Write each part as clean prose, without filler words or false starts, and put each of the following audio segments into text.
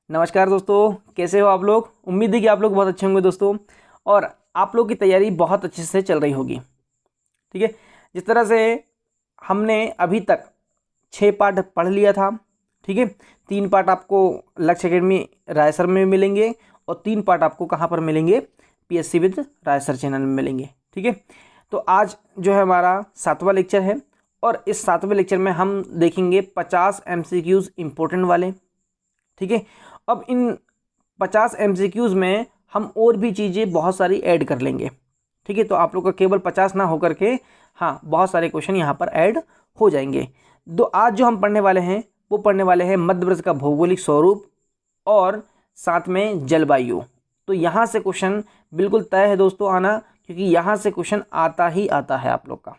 नमस्कार दोस्तों, कैसे हो आप लोग। उम्मीद है कि आप लोग बहुत अच्छे होंगे दोस्तों, और आप लोग की तैयारी बहुत अच्छे से चल रही होगी। ठीक है, जिस तरह से हमने अभी तक 6 पार्ट पढ़ लिया था। ठीक है, 3 पार्ट आपको लक्ष्य एकेडमी रायसर में मिलेंगे और 3 पार्ट आपको कहाँ पर मिलेंगे, पीएससी विद रायसर चैनल में मिलेंगे। ठीक है, तो आज जो है हमारा 7वां लेक्चर है और इस 7वें लेक्चर में हम देखेंगे 50 MCQs इंपॉर्टेंट वाले। ठीक है, अब इन 50 MCQs में हम और भी चीज़ें बहुत सारी ऐड कर लेंगे। ठीक है, तो आप लोग का केवल 50 ना होकर के हाँ बहुत सारे क्वेश्चन यहाँ पर ऐड हो जाएंगे। तो आज जो हम पढ़ने वाले हैं वो पढ़ने वाले हैं मध्य प्रदेश का भौगोलिक स्वरूप और साथ में जलवायु। तो यहाँ से क्वेश्चन बिल्कुल तय है दोस्तों आना, क्योंकि यहाँ से क्वेश्चन आता ही आता है आप लोग का।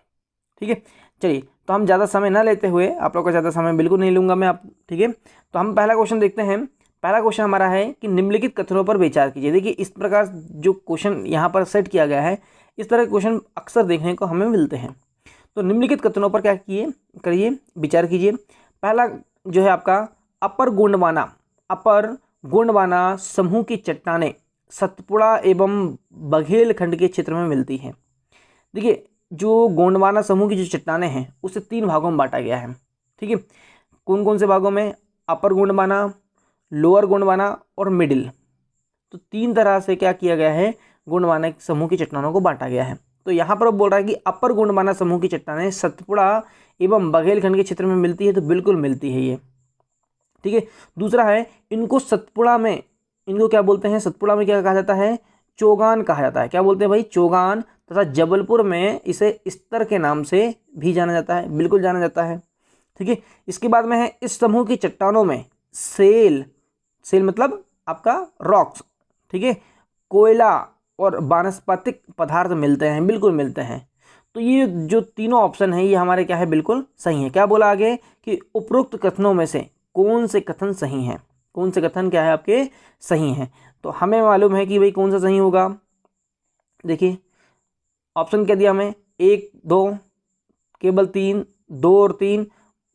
ठीक है, चलिए तो हम ज़्यादा समय ना लेते हुए, आप लोग का ज़्यादा समय बिल्कुल नहीं लूँगा मैं आप। ठीक है, तो हम पहला क्वेश्चन देखते हैं। पहला क्वेश्चन हमारा है कि निम्नलिखित कथनों पर विचार कीजिए। देखिए इस प्रकार जो क्वेश्चन यहाँ पर सेट किया गया है, इस तरह के क्वेश्चन अक्सर देखने को हमें मिलते हैं। तो निम्नलिखित कथनों पर क्या करिए, विचार कीजिए। पहला जो है आपका अपर गोंडवाना समूह की चट्टानें सतपुड़ा एवं बघेलखंड के क्षेत्र में मिलती हैं। देखिए जो गोंडवाना समूह की जो चट्टानें हैं उसे 3 भागों में बांटा गया है। ठीक है, कौन कौन से भागों में, अपर गोंडवाना, लोअर गोंडवाना और मिडिल। तो 3 तरह से क्या किया गया है, गोंडवाना समूह की चट्टानों को बांटा गया है। तो यहाँ पर बोल रहा है कि अपर गोंडवाना समूह की चट्टानें सतपुड़ा एवं बघेलखंड के क्षेत्र में मिलती है, तो बिल्कुल मिलती है ये। ठीक है, दूसरा है इनको सतपुड़ा में, इनको क्या बोलते हैं, सतपुड़ा में क्या कहा जाता है, चोगान कहा जाता है। क्या बोलते हैं भाई, चोगान। तथा जबलपुर में इसे स्तर के नाम से भी जाना जाता है, बिल्कुल जाना जाता है। ठीक है, इसके बाद में है इस समूह की चट्टानों में सेल मतलब आपका रॉक्स, ठीक है, कोयला और वानस्पतिक पदार्थ मिलते हैं, बिल्कुल मिलते हैं। तो ये जो तीनों ऑप्शन है ये हमारे क्या है, बिल्कुल सही है। क्या बोला आगे कि उपरोक्त कथनों में से कौन से कथन सही हैं, कौन से कथन क्या है आपके सही हैं। तो हमें मालूम है कि भाई कौन सा सही होगा। देखिए ऑप्शन क्या दिया हमें, 1 2, केवल 3, 2 और 3,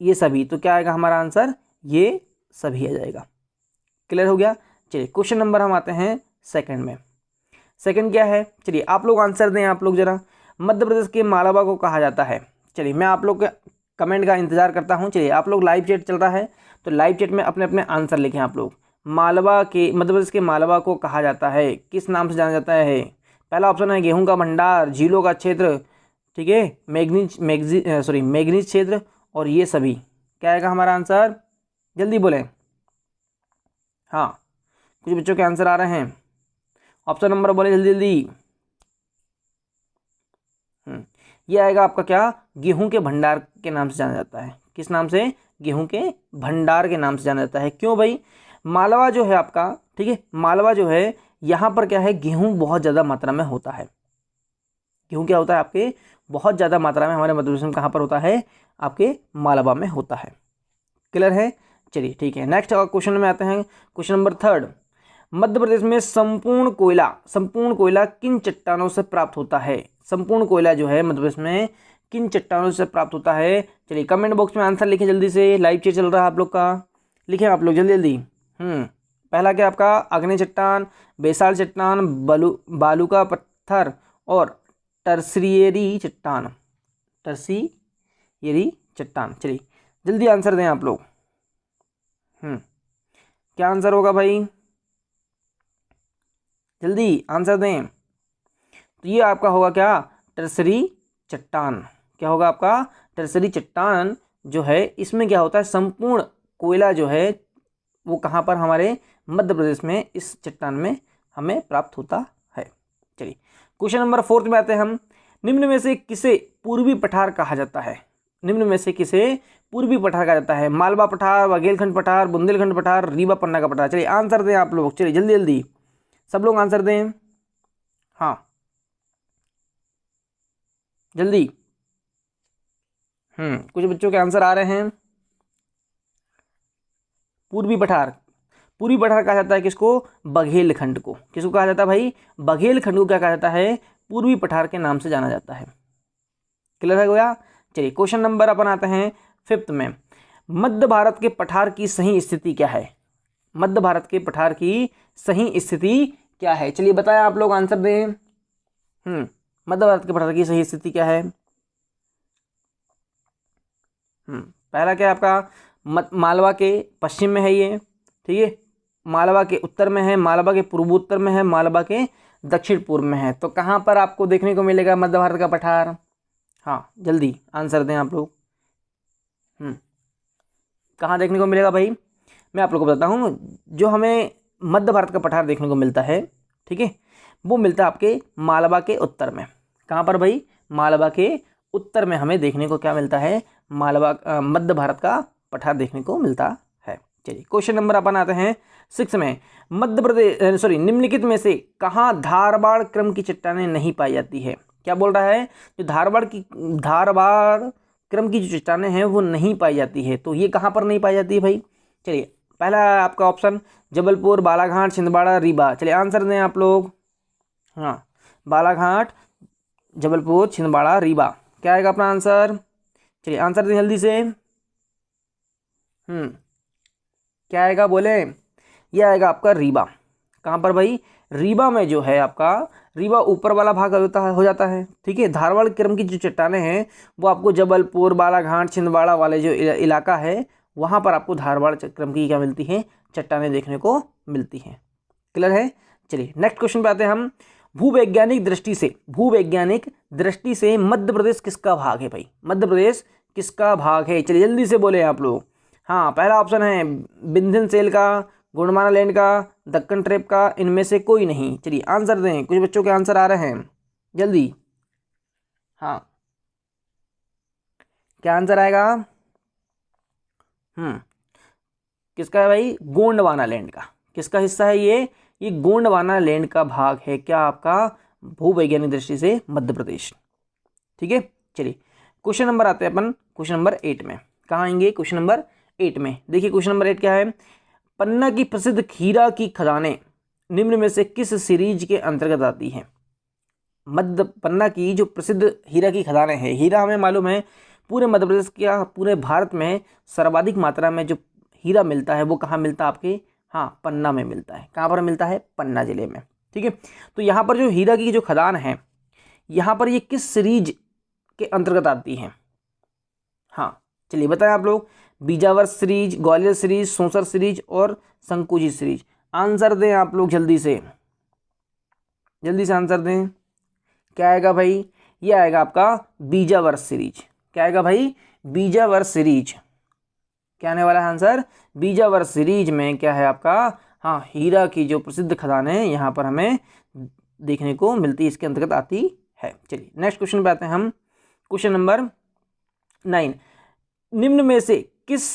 ये सभी। तो क्या आएगा हमारा आंसर, ये सभी आ जाएगा। क्लियर हो गया। चलिए क्वेश्चन नंबर हम आते हैं सेकंड में। सेकंड क्या है, चलिए आप लोग आंसर दें। आप लोग जरा, मध्य प्रदेश के मालवा को कहा जाता है। चलिए मैं आप लोग के कमेंट का इंतजार करता हूं। चलिए आप लोग, लाइव चैट चल रहा है तो लाइव चैट में अपने अपने आंसर लिखें आप लोग। मालवा के, मध्य प्रदेश के मालवा को कहा जाता है, किस नाम से जाना जाता है। पहला ऑप्शन है गेहूं का भंडार, झीलों का क्षेत्र, ठीक है, मैग्नीज क्षेत्र, और ये सभी। क्या आएगा हमारा आंसर, जल्दी बोलें। हाँ, कुछ बच्चों के आंसर आ रहे हैं, ऑप्शन नंबर बोले जल्दी जल्दी। ये आएगा आपका क्या, गेहूं के भंडार के नाम से जाना जाता है। किस नाम से, गेहूं के भंडार के नाम से जाना जाता है। क्यों भाई, मालवा जो है आपका, ठीक है, मालवा जो है यहाँ पर क्या है, गेहूं बहुत ज़्यादा मात्रा में होता है। गेहूं क्या होता है आपके, बहुत ज़्यादा मात्रा में हमारे मध्य प्रदेश में कहाँ पर होता है, आपके मालवा में होता है। क्लियर है। चलिए ठीक है, नेक्स्ट क्वेश्चन में आते हैं। क्वेश्चन नंबर 3, मध्य प्रदेश में संपूर्ण कोयला किन चट्टानों से प्राप्त होता है। संपूर्ण कोयला जो है मध्य प्रदेश में किन चट्टानों से प्राप्त होता है। चलिए कमेंट बॉक्स में आंसर लिखें जल्दी से, लाइव चेक चल रहा है आप लोग का, लिखें आप लोग जल्दी जल्दी। पहला क्या आपका, अग्नि चट्टान, बेसाल चट्टान, बालू का पत्थर और टर्सियरी चट्टान। चलिए जल्दी आंसर दें आप लोग। क्या आंसर होगा भाई, जल्दी आंसर दें। तो ये आपका होगा क्या, टर्सरी चट्टान। क्या होगा आपका, टर्सरी चट्टान जो है, इसमें क्या होता है, संपूर्ण कोयला जो है वो कहाँ पर, हमारे मध्य प्रदेश में इस चट्टान में हमें प्राप्त होता है। चलिए क्वेश्चन नंबर 4 में आते हैं हम। निम्न में से किसे पूर्वी पठार कहा जाता है। निम्न में से किसे पूर्वी पठार कहा जाता है। मालवा पठार, बघेलखंड पठार, बुंदेलखंड पठार, रीवा पन्ना का पठार। चलिए आंसर दें आप लोग, चलिए जल्दी जल्दी सब लोग आंसर दें। हाँ जल्दी। कुछ बच्चों के आंसर आ रहे हैं। पूर्वी पठार कहा जाता है किसको, बघेलखंड को। किसको कहा जाता है भाई, बघेलखंड को क्या कहा जाता है, पूर्वी पठार के नाम से जाना जाता है। क्लियर हो गया। चलिए क्वेश्चन नंबर अपन आते हैं 5th में। मध्य भारत के पठार की सही स्थिति क्या है। मध्य भारत के पठार की सही स्थिति क्या है? चलिए बताएं, आप लोग आंसर दें। मध्य भारत के पठार की सही स्थिति क्या है? पहला क्या है आपका? मालवा के पश्चिम में है ये, ठीक है, मालवा के उत्तर में है, मालवा के पूर्वोत्तर में है, मालवा के दक्षिण पूर्व में है। तो कहाँ पर आपको देखने को मिलेगा मध्य भारत का पठार? हाँ, जल्दी आंसर दें आप लोग। कहाँ देखने को मिलेगा भाई? मैं आप लोग को बताता हूँ। जो हमें मध्य भारत का पठार देखने को मिलता है, ठीक है, वो मिलता है आपके मालवा के उत्तर में। कहाँ पर भाई? मालवा के उत्तर में हमें देखने को क्या मिलता है? मध्य भारत का पठार देखने को मिलता है। चलिए क्वेश्चन नंबर अपन आते हैं 6 में। मध्य प्रदेश निम्नलिखित में से कहाँ धारबाड़ क्रम की चट्टानें नहीं पाई जाती है? क्या बोल रहा है? जो धारबाड़ क्रम की जो चट्टानें हैं वो नहीं पाई जाती है। तो ये कहाँ पर नहीं पाई जाती है भाई? चलिए पहला आपका ऑप्शन जबलपुर, बालाघाट, छिंदवाड़ा, रीवा। चलिए आंसर दें आप लोग। हाँ, बालाघाट, जबलपुर, छिंदवाड़ा, रीवा। क्या आएगा अपना आंसर? चलिए आंसर दें जल्दी से। क्या आएगा बोले? ये आएगा आपका रीवा। कहाँ पर भाई? रीवा में जो है आपका, रीवा ऊपर वाला भाग हो जाता है, ठीक है। धारवाड़ क्रम की जो चट्टानें हैं वो आपको जबलपुर, बालाघाट, छिंदवाड़ा वाले जो इलाका है वहाँ पर आपको धारवाड़ क्रम की क्या मिलती है? चट्टानें देखने को मिलती हैं। क्लियर है? चलिए नेक्स्ट क्वेश्चन पे आते हैं हम। भूवैज्ञानिक दृष्टि से मध्य प्रदेश किसका भाग है भाई? मध्य प्रदेश किसका भाग है? चलिए जल्दी से बोले आप लोग। हाँ, पहला ऑप्शन है विंध्यन सेल का, गोंडवाना लैंड का, दक्कन ट्रेप का, इनमें से कोई नहीं। चलिए आंसर दें, कुछ बच्चों के आंसर आ रहे हैं, जल्दी। हाँ, क्या आंसर आएगा? किसका है भाई? गोंडवाना लैंड का। किसका हिस्सा है ये गोंडवाना लैंड का भाग है क्या आपका भूवैज्ञानिक दृष्टि से मध्य प्रदेश। ठीक है, चलिए क्वेश्चन नंबर आते हैं अपन क्वेश्चन नंबर 8 में। कहाँ आएंगे? क्वेश्चन नंबर 8 में। देखिए क्वेश्चन नंबर 8 क्या है? पन्ना की प्रसिद्ध हीरा की खदानें निम्न में से किस सीरीज के अंतर्गत आती हैं? मध्य पन्ना की जो प्रसिद्ध हीरा की खदानें हैं, हीरा हमें मालूम है पूरे मध्य प्रदेश क्या पूरे भारत में सर्वाधिक मात्रा में जो हीरा मिलता है वो कहाँ मिलता है आपके? हाँ, पन्ना में मिलता है। कहाँ पर मिलता है? पन्ना जिले में। ठीक है, तो यहाँ पर जो हीरा की जो खदान है यहाँ पर ये किस सीरीज के अंतर्गत आती हैं? हाँ चलिए बताएं आप लोग। Bijawar series, Gwalior series, Sausar series और संकुजी सीरीज। आंसर दें आप लोग जल्दी से आंसर दें। क्या आएगा भाई? ये आएगा आपका बीजावर सीरीज। क्या आएगा भाई? बीजावर सीरीज। क्या आने वाला है आंसर? बीजावर सीरीज में क्या है आपका? हाँ, हीरा की जो प्रसिद्ध खदान है यहाँ पर हमें देखने को मिलती है, इसके अंतर्गत आती है। चलिए नेक्स्ट क्वेश्चन पे आते हैं हम। Question number 9। निम्न में से किस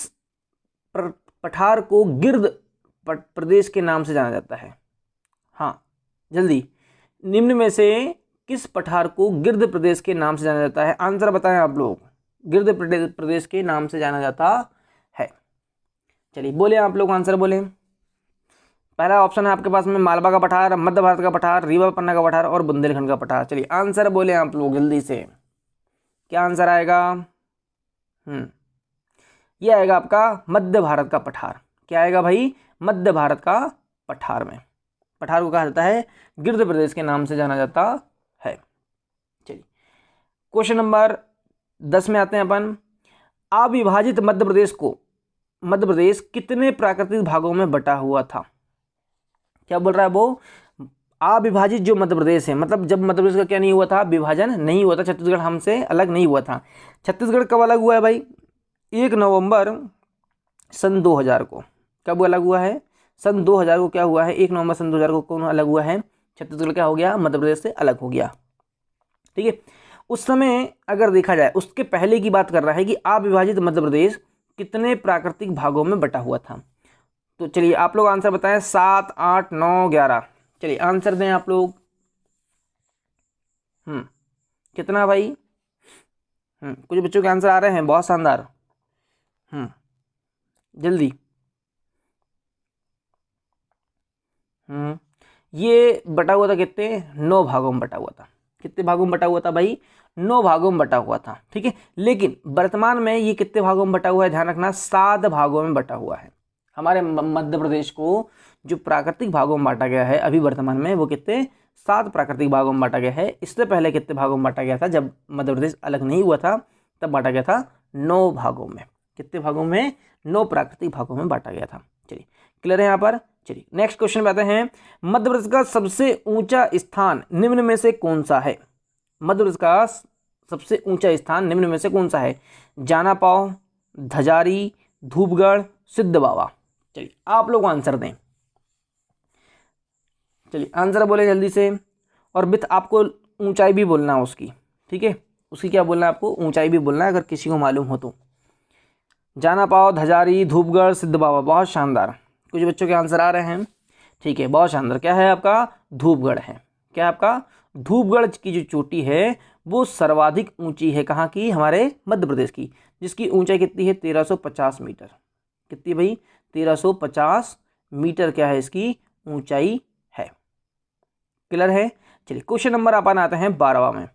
पठार को गिर्द प्रदेश के नाम से जाना जाता है? हाँ जल्दी, निम्न में से किस पठार को गिर्द प्रदेश के नाम से जाना जाता है? आंसर बताएं आप लोग। गिर्द प्रदेश के नाम से जाना जाता है। चलिए बोले आप लोग, आंसर बोले। पहला ऑप्शन है आपके पास में मालवा का पठार, मध्य भारत का पठार, रीवा पन्ना का पठार और बुंदेलखंड का पठार। चलिए आंसर बोले आप लोग जल्दी से। क्या आंसर आएगा? यह आएगा आपका मध्य भारत का पठार। क्या आएगा भाई? मध्य भारत का पठार में पठार को कहा जाता है गिर्द प्रदेश के नाम से जाना जाता है। चलिए क्वेश्चन नंबर 10 में आते हैं अपन। अविभाजित मध्य प्रदेश कितने प्राकृतिक भागों में बटा हुआ था? क्या बोल रहा है वो? अविभाजित जो मध्य प्रदेश है, मतलब जब मध्य प्रदेश का क्या नहीं हुआ था? विभाजन नहीं हुआ था, छत्तीसगढ़ हमसे अलग नहीं हुआ था। छत्तीसगढ़ कब अलग हुआ है भाई? 1 नवंबर सन 2000 को। कब अलग हुआ है? सन 2000 को क्या हुआ है? 1 नवंबर सन 2000 को कौन अलग हुआ है? छत्तीसगढ़ क्या हो गया? मध्य प्रदेश से अलग हो गया। ठीक है, उस समय अगर देखा जाए, उसके पहले की बात कर रहा है कि अविभाजित मध्य प्रदेश कितने प्राकृतिक भागों में बटा हुआ था। तो चलिए आप लोग आंसर बताएं। 7, 8, 9, 11। चलिए आंसर दें आप लोग। कितना भाई? कुछ बच्चों के आंसर आ रहे हैं, बहुत शानदार। जल्दी। ये बटा हुआ था कितने? 9 भागों में बटा हुआ था। कितने भागों में बटा हुआ था भाई? 9 भागों में बटा हुआ था। ठीक है, लेकिन वर्तमान में ये कितने भागों में बटा हुआ है? ध्यान रखना, 7 भागों में बटा हुआ है। हमारे मध्य प्रदेश को जो प्राकृतिक भागों में बांटा गया है अभी वर्तमान में, वो कितने 7 प्राकृतिक भागों में बांटा गया है। इससे पहले कितने भागों में बांटा गया था, जब मध्य प्रदेश अलग नहीं हुआ था तब बांटा गया था 9 भागों में। कितने भागों में? 9 प्राकृतिक भागों में बांटा गया था। चलिए क्लियर है यहाँ पर। चलिए नेक्स्ट क्वेश्चन पे आते हैं। मध्य प्रदेश का सबसे ऊंचा स्थान निम्न में से कौन सा है? मध्य प्रदेश का सबसे ऊंचा स्थान निम्न में से कौन सा है? जाना पाव, धजारी, धूपगढ़, सिद्ध बाबा। चलिए आप लोग आंसर दें। चलिए आंसर बोले जल्दी से, और विथ आपको ऊंचाई भी बोलना है उसकी, ठीक है, उसकी क्या बोलना है आपको? ऊंचाई भी बोलना है अगर किसी को मालूम हो तो। जाना पाव, धजारी, धूपगढ़, सिद्ध बाबा। बहुत शानदार, कुछ बच्चों के आंसर आ रहे हैं, ठीक है, बहुत शानदार। क्या है आपका? धूपगढ़ है। क्या है आपका? धूपगढ़ की जो चोटी है वो सर्वाधिक ऊंची है। कहाँ की? हमारे मध्य प्रदेश की, जिसकी ऊंचाई कितनी है? 1350 मीटर। कितनी भाई? 1350 मीटर क्या है इसकी ऊंचाई है। क्लियर है। चलिए क्वेश्चन नंबर अपन आते हैं 12वां में।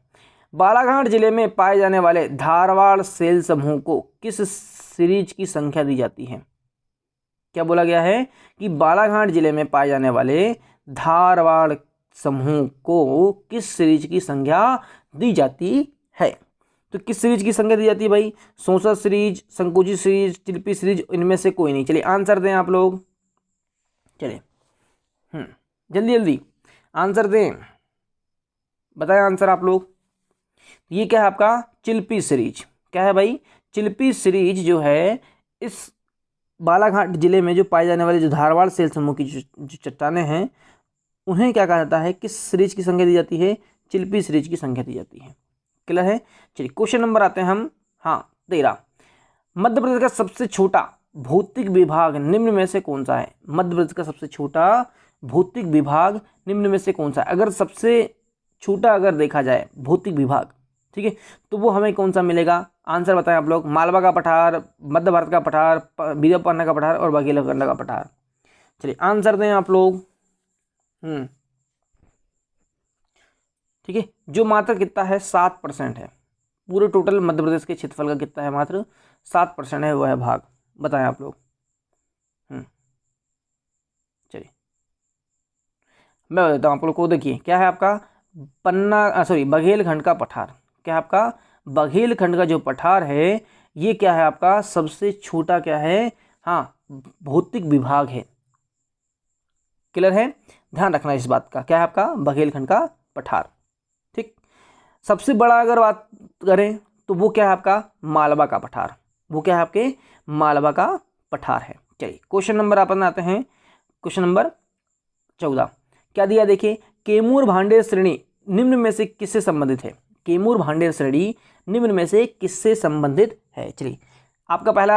बालाघाट जिले में पाए जाने वाले धारवाड़ सेल समूह को किस सीरीज की संख्या दी जाती है? क्या बोला गया है कि बालाघाट जिले में पाए जाने वाले धारवाड़ समूह को किस सीरीज की संख्या दी जाती है? तो किस सीरीज की संख्या दी जाती है भाई? सौसा सीरीज, संकुची सीरीज, चिल्पी सीरीज, इनमें से कोई नहीं। चलिए आंसर दें आप लोग। चलिए जल्दी जल्दी आंसर दें, बताएं आंसर आप लोग। ये क्या है आपका? चिल्पी सीरीज। क्या है भाई? चिल्पी सीरीज जो है इस बालाघाट जिले में जो पाए जाने वाले जो धारवाड़ सेल समूह की जो चट्टानें हैं उन्हें क्या कहा जाता है? किस सीरीज की संख्या दी जाती है? चिल्पी सीरीज की संख्या दी जाती है। क्लियर है। चलिए क्वेश्चन नंबर आते हैं हम 13। मध्य प्रदेश का सबसे छोटा भौतिक विभाग निम्न में से कौन सा है? मध्य प्रदेश का सबसे छोटा भौतिक विभाग निम्न में से कौन सा है? अगर सबसे छोटा अगर देखा जाए भौतिक विभाग, ठीक है, तो वो हमें कौन सा मिलेगा? आंसर बताएं आप लोग। मालवा का पठार, मध्य भारत का पठार, बीरपन्ना का पठार और बघेलखंड का पठार। चलिए आंसर दें आप लोग। ठीक है, जो मात्र कितना है? 7% है। पूरे टोटल मध्य प्रदेश के क्षेत्रफल का कितना है? मात्र 7% है, वह है भाग। बताएं आप लोग। चलिए मैं बताता हूँ आप लोग को। देखिए क्या है आपका बघेलखंड का पठार। क्या है आपका? बघेलखंड का जो पठार है ये क्या है आपका? सबसे छोटा क्या है? भौतिक विभाग है। क्लियर है, ध्यान रखना इस बात का। क्या है आपका? बघेलखंड का पठार। ठीक, सबसे बड़ा अगर बात करें तो वो क्या है आपका? मालवा का पठार। वो क्या है आपके? मालवा का पठार है। चलिए क्वेश्चन नंबर अपन आते हैं, क्वेश्चन नंबर 14। क्या दिया देखिए, कैमूर भांडेर श्रेणी निम्न में से किससे संबंधित है? कैमूर भांडेर श्रेणी निम्न में से किससे संबंधित है? चलिए आपका पहला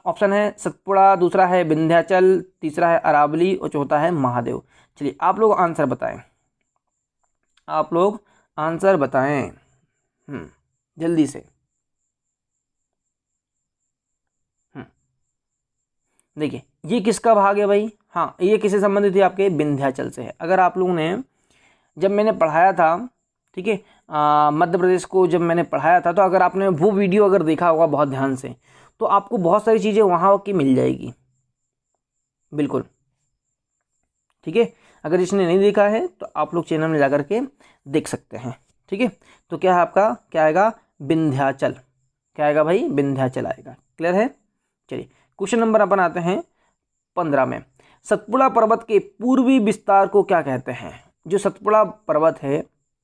ऑप्शन है सतपुड़ा, दूसरा है विंध्याचल, तीसरा है अरावली और चौथा है महादेव। चलिए आप लोग आंसर बताएं। आप लोग आंसर बताएं जल्दी से। देखिए ये किसका भाग है भाई? ये किससे संबंधित है? आपके विंध्याचल से है। अगर आप लोगों ने, जब मैंने पढ़ाया था, ठीक है, मध्य प्रदेश को जब मैंने पढ़ाया था, तो अगर आपने वो वीडियो अगर देखा होगा बहुत ध्यान से, तो आपको बहुत सारी चीज़ें वहाँ की मिल जाएगी। बिल्कुल ठीक है, अगर इसने नहीं देखा है तो आप लोग चैनल में जा करके देख सकते हैं। ठीक है, तो क्या है आपका? क्या आएगा? विंध्याचल। क्या आएगा भाई? विंध्याचल आएगा। क्लियर है। चलिए क्वेश्चन नंबर अपन आते हैं 15 में। सतपुड़ा पर्वत के पूर्वी विस्तार को क्या कहते हैं? जो सतपुड़ा पर्वत है,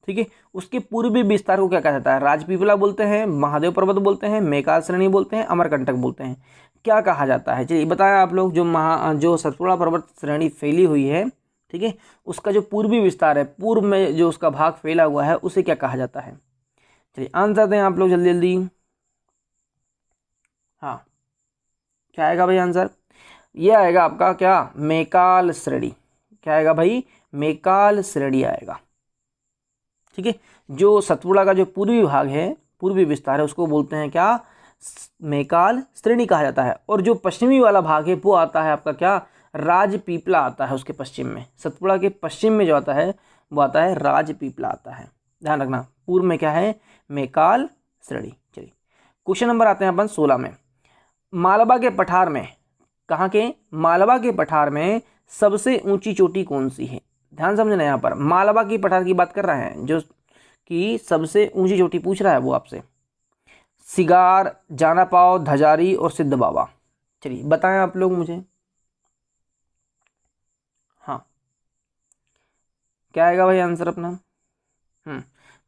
ठीक है, उसके पूर्वी विस्तार को क्या कहा जाता है? राजपीपला बोलते हैं, महादेव पर्वत बोलते हैं, मैकाल श्रेणी बोलते हैं, अमरकंटक बोलते हैं, क्या कहा जाता है? चलिए बताएं आप लोग। जो सतपुड़ा पर्वत श्रेणी फैली हुई है, ठीक है, उसका जो पूर्वी विस्तार है, पूर्व में जो उसका भाग फैला हुआ है, उसे क्या कहा जाता है? चलिए आंसर दें आप लोग जल्दी जल्दी। क्या आएगा भाई आंसर? ये आएगा आपका क्या? मैकाल श्रेणी। क्या आएगा भाई? मैकाल श्रेणी आएगा। ठीक है, जो सतपुड़ा का जो पूर्वी भाग है, पूर्वी विस्तार है, उसको बोलते हैं क्या? मैकाल श्रेणी कहा जाता है। और जो पश्चिमी वाला भाग है वो आता है आपका क्या? राजपीपला आता है उसके पश्चिम में। सतपुड़ा के पश्चिम में जो आता है वो आता है राजपीपला आता है। ध्यान रखना, पूर्व में क्या है? मैकाल श्रेणी। चलिए क्वेश्चन नंबर आते हैं अपन 16 में। मालवा के पठार में कहाँ के? मालवा के पठार में सबसे ऊंची चोटी कौन सी है? ध्यान समझना, यहाँ पर मालवा की पठार की बात कर रहे हैं, जो कि सबसे ऊंची चोटी पूछ रहा है वो आपसे। सिगार, जाना पाव, धजारी और सिद्ध बाबा। चलिए बताएं आप लोग मुझे। हाँ, क्या आएगा भाई आंसर अपना?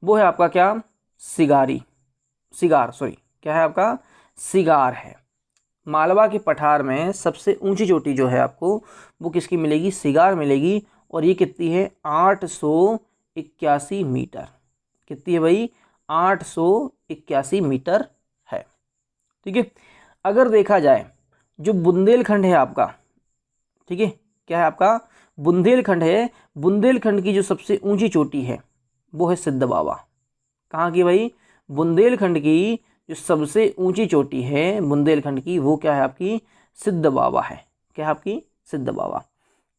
वो है आपका क्या? सिगारी, सिगार, सॉरी, क्या है आपका? सिगार है। मालवा के पठार में सबसे ऊंची चोटी जो है आपको वो किसकी मिलेगी? सिगार मिलेगी। और ये कितनी है? 881 मीटर। कितनी है भाई? 881 मीटर है। ठीक है। अगर देखा जाए जो बुंदेलखंड है आपका, ठीक है, क्या है आपका? बुंदेलखंड है। बुंदेलखंड की जो सबसे ऊंची चोटी है वो है सिद्ध बाबा। कहाँ की भाई? बुंदेलखंड की जो सबसे ऊंची चोटी है बुंदेलखंड की, वो क्या है आपकी? सिद्ध बाबा है। क्या है आपकी? सिद्ध बाबा।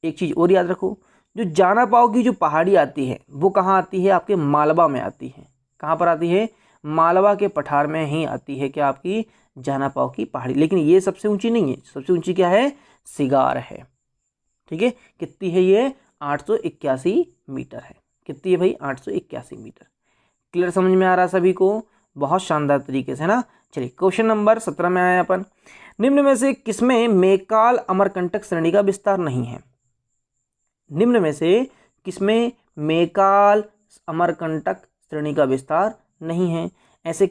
एक चीज और याद रखो, जो जाना पाव की जो पहाड़ी आती है वो कहाँ आती है? आपके मालवा में आती है। कहाँ पर आती है? मालवा के पठार में ही आती है। क्या आपकी? जाना पाव की पहाड़ी। लेकिन ये सबसे ऊंची नहीं है, सबसे ऊंची क्या है? सिगार है। ठीक है। कितनी है ये? 881 मीटर है। कितनी है भाई? 881 मीटर। क्लियर, समझ में आ रहा सभी को? बहुत शानदार तरीके से, है ना। चलिए क्वेश्चन नंबर 17 में आए अपन। निम्न में से किसमें मेकाल अमरकंटक श्रेणी का विस्तार नहीं है? निम्न में से किसमें मेकाल अमरकंटक श्रेणी का विस्तार नहीं है? ऐसा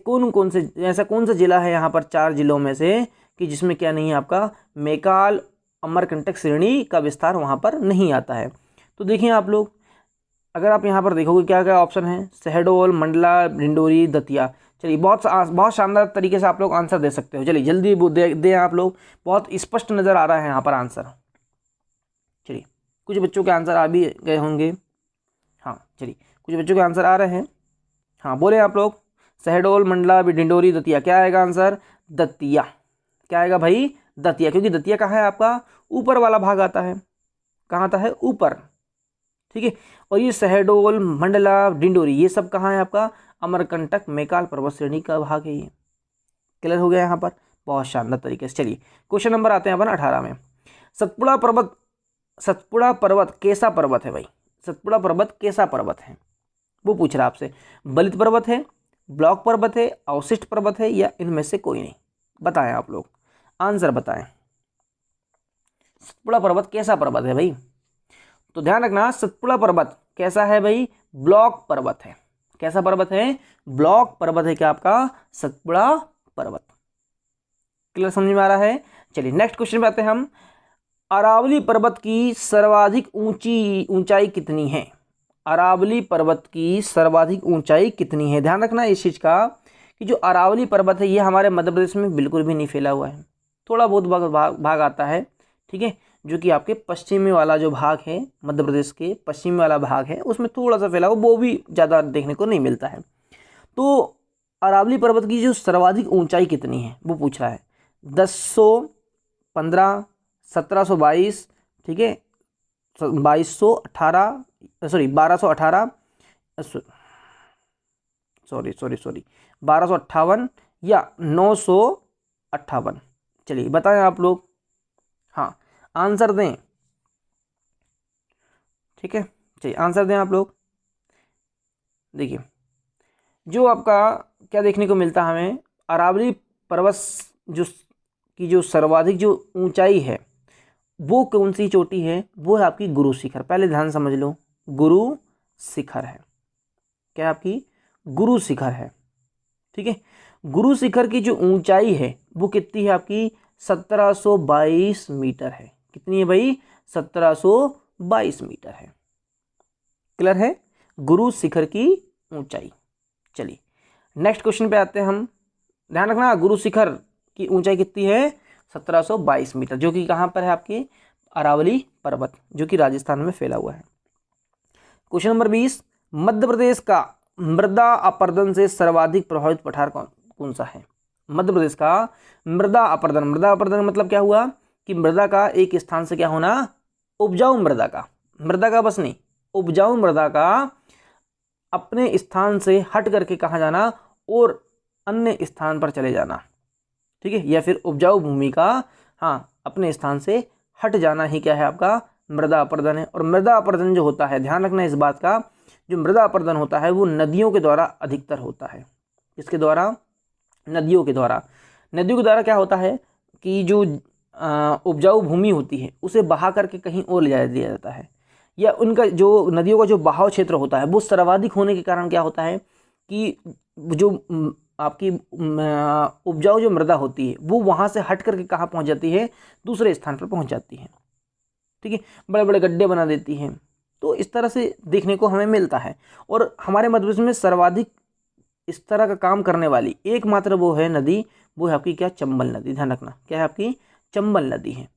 कौन सा जिला है यहाँ पर 4 जिलों में से कि जिसमें क्या नहीं है आपका? मेकाल अमरकंटक श्रेणी का विस्तार वहाँ पर नहीं आता है। तो देखिए आप लोग, अगर आप यहाँ पर देखोगे क्या क्या ऑप्शन है? शहडोल, मंडला, डिंडोरी, दतिया। चलिए बहुत शानदार तरीके से आप लोग आंसर दे सकते हो। चलिए जल्दी दे आप लोग, बहुत स्पष्ट नज़र आ रहा है यहाँ पर आंसर। चलिए कुछ बच्चों के आंसर आ भी गए होंगे। हाँ चलिए, कुछ बच्चों के आंसर आ रहे हैं। हाँ बोले आप लोग। शहडोल, मंडला, डिंडोरी, दतिया। क्या आएगा आंसर? दतिया। क्या आएगा भाई? दतिया, क्योंकि दतिया कहाँ है आपका? ऊपर वाला भाग आता है। कहाँ आता है? ऊपर। ठीक है। और ये शहडोल, मंडला, डिंडोरी, ये सब कहाँ है आपका? अमरकंटक मेकाल पर्वत श्रेणी का भाग है ये। क्लियर हो गया यहाँ पर? बहुत शानदार तरीके से। चलिए क्वेश्चन नंबर आते हैं अपन 18 में। सतपुड़ा पर्वत कैसा पर्वत है भाई? सतपुड़ा पर्वत कैसा पर्वत है वो पूछ रहा है आपसे। बलित पर्वत है, ब्लॉक पर्वत है, अवशिष्ट पर्वत है, या इनमें से कोई नहीं? बताएं आप लोग, आंसर बताएं। सतपुड़ा पर्वत कैसा पर्वत है भाई? तो ध्यान रखना, सतपुड़ा पर्वत कैसा है भाई? ब्लॉक पर्वत है। कैसा पर्वत है? ब्लॉक पर्वत है। क्या आपका? सतपुड़ा पर्वत। क्लियर, समझ में आ रहा है? चलिए नेक्स्ट क्वेश्चन पे आते हैं हम। अरावली पर्वत की सर्वाधिक ऊंचाई कितनी है? अरावली पर्वत की सर्वाधिक ऊंचाई कितनी है? ध्यान रखना इस चीज का कि जो अरावली पर्वत है ये हमारे मध्य प्रदेश में बिल्कुल भी नहीं फैला हुआ है। थोड़ा बहुत भाग आता है। ठीक है। जो कि आपके पश्चिमी वाला जो भाग है, मध्य प्रदेश के पश्चिमी वाला भाग है, उसमें थोड़ा सा फैला हुआ, वो भी ज़्यादा देखने को नहीं मिलता है। तो अरावली पर्वत की जो सर्वाधिक ऊंचाई कितनी है वो पूछ रहा है। 1015, 1722, ठीक है, 2218, सॉरी 1218, सॉरी 1258 या 958। चलिए बताएं आप लोग। हाँ आंसर दें। ठीक है, चलिए आंसर दें आप लोग। देखिए जो आपका क्या देखने को मिलता है हमें, अरावली पर्वत जो सर्वाधिक जो ऊंचाई है वो कौन सी चोटी है? वो है आपकी गुरु शिखर। पहले ध्यान समझ लो, गुरु शिखर है। क्या आपकी? गुरु शिखर है। ठीक है। गुरु शिखर की जो ऊंचाई है वो कितनी है आपकी? 1722 मीटर है। कितनी है भाई? 1722 मीटर है। क्लियर है? गुरु शिखर की ऊंचाई। चलिए नेक्स्ट क्वेश्चन पे आते हैं हम। ध्यान रखना, गुरु शिखर की ऊंचाई कितनी है? 1722 मीटर, जो कि कहाँ पर है? आपकी अरावली पर्वत, जो कि राजस्थान में फैला हुआ है। Question number 20। मध्य प्रदेश का मृदा अपरदन से सर्वाधिक प्रभावित पठार कौन सा है? मध्य प्रदेश का मृदा अपरदन मतलब क्या हुआ कि मृदा का एक स्थान से क्या होना? उपजाऊ मृदा का बस नहीं, उपजाऊ मृदा का अपने स्थान से हट करके कहाँ जाना? और अन्य स्थान पर चले जाना। ठीक है। या फिर उपजाऊ भूमि का, हाँ, अपने स्थान से हट जाना ही क्या है आपका मृदा अपरदन है। और मृदा अपरदन जो होता है, ध्यान रखना इस बात का, जो मृदा अपरदन होता है वो नदियों के द्वारा अधिकतर होता है। किसके द्वारा? नदियों के द्वारा। नदियों के द्वारा क्या होता है कि जो उपजाऊ भूमि होती है उसे बहा करके कहीं और ले जा दिया जाता है, या उनका जो नदियों का जो बहाव क्षेत्र होता है वो सर्वाधिक होने के कारण क्या होता है कि जो आपकी उपजाऊ जो मृदा होती है वो वहाँ से हट करके कहाँ पहुँच जाती है? दूसरे स्थान पर पहुँच जाती है। ठीक है, बड़े बड़े गड्ढे बना देती है। तो इस तरह से देखने को हमें मिलता है। और हमारे मध्य प्रदेश में सर्वाधिक इस तरह का काम करने वाली एकमात्र वो है नदी, वो है आपकी क्या? चंबल नदी। ध्यान रखना, क्या है आपकी? चंबल नदी है।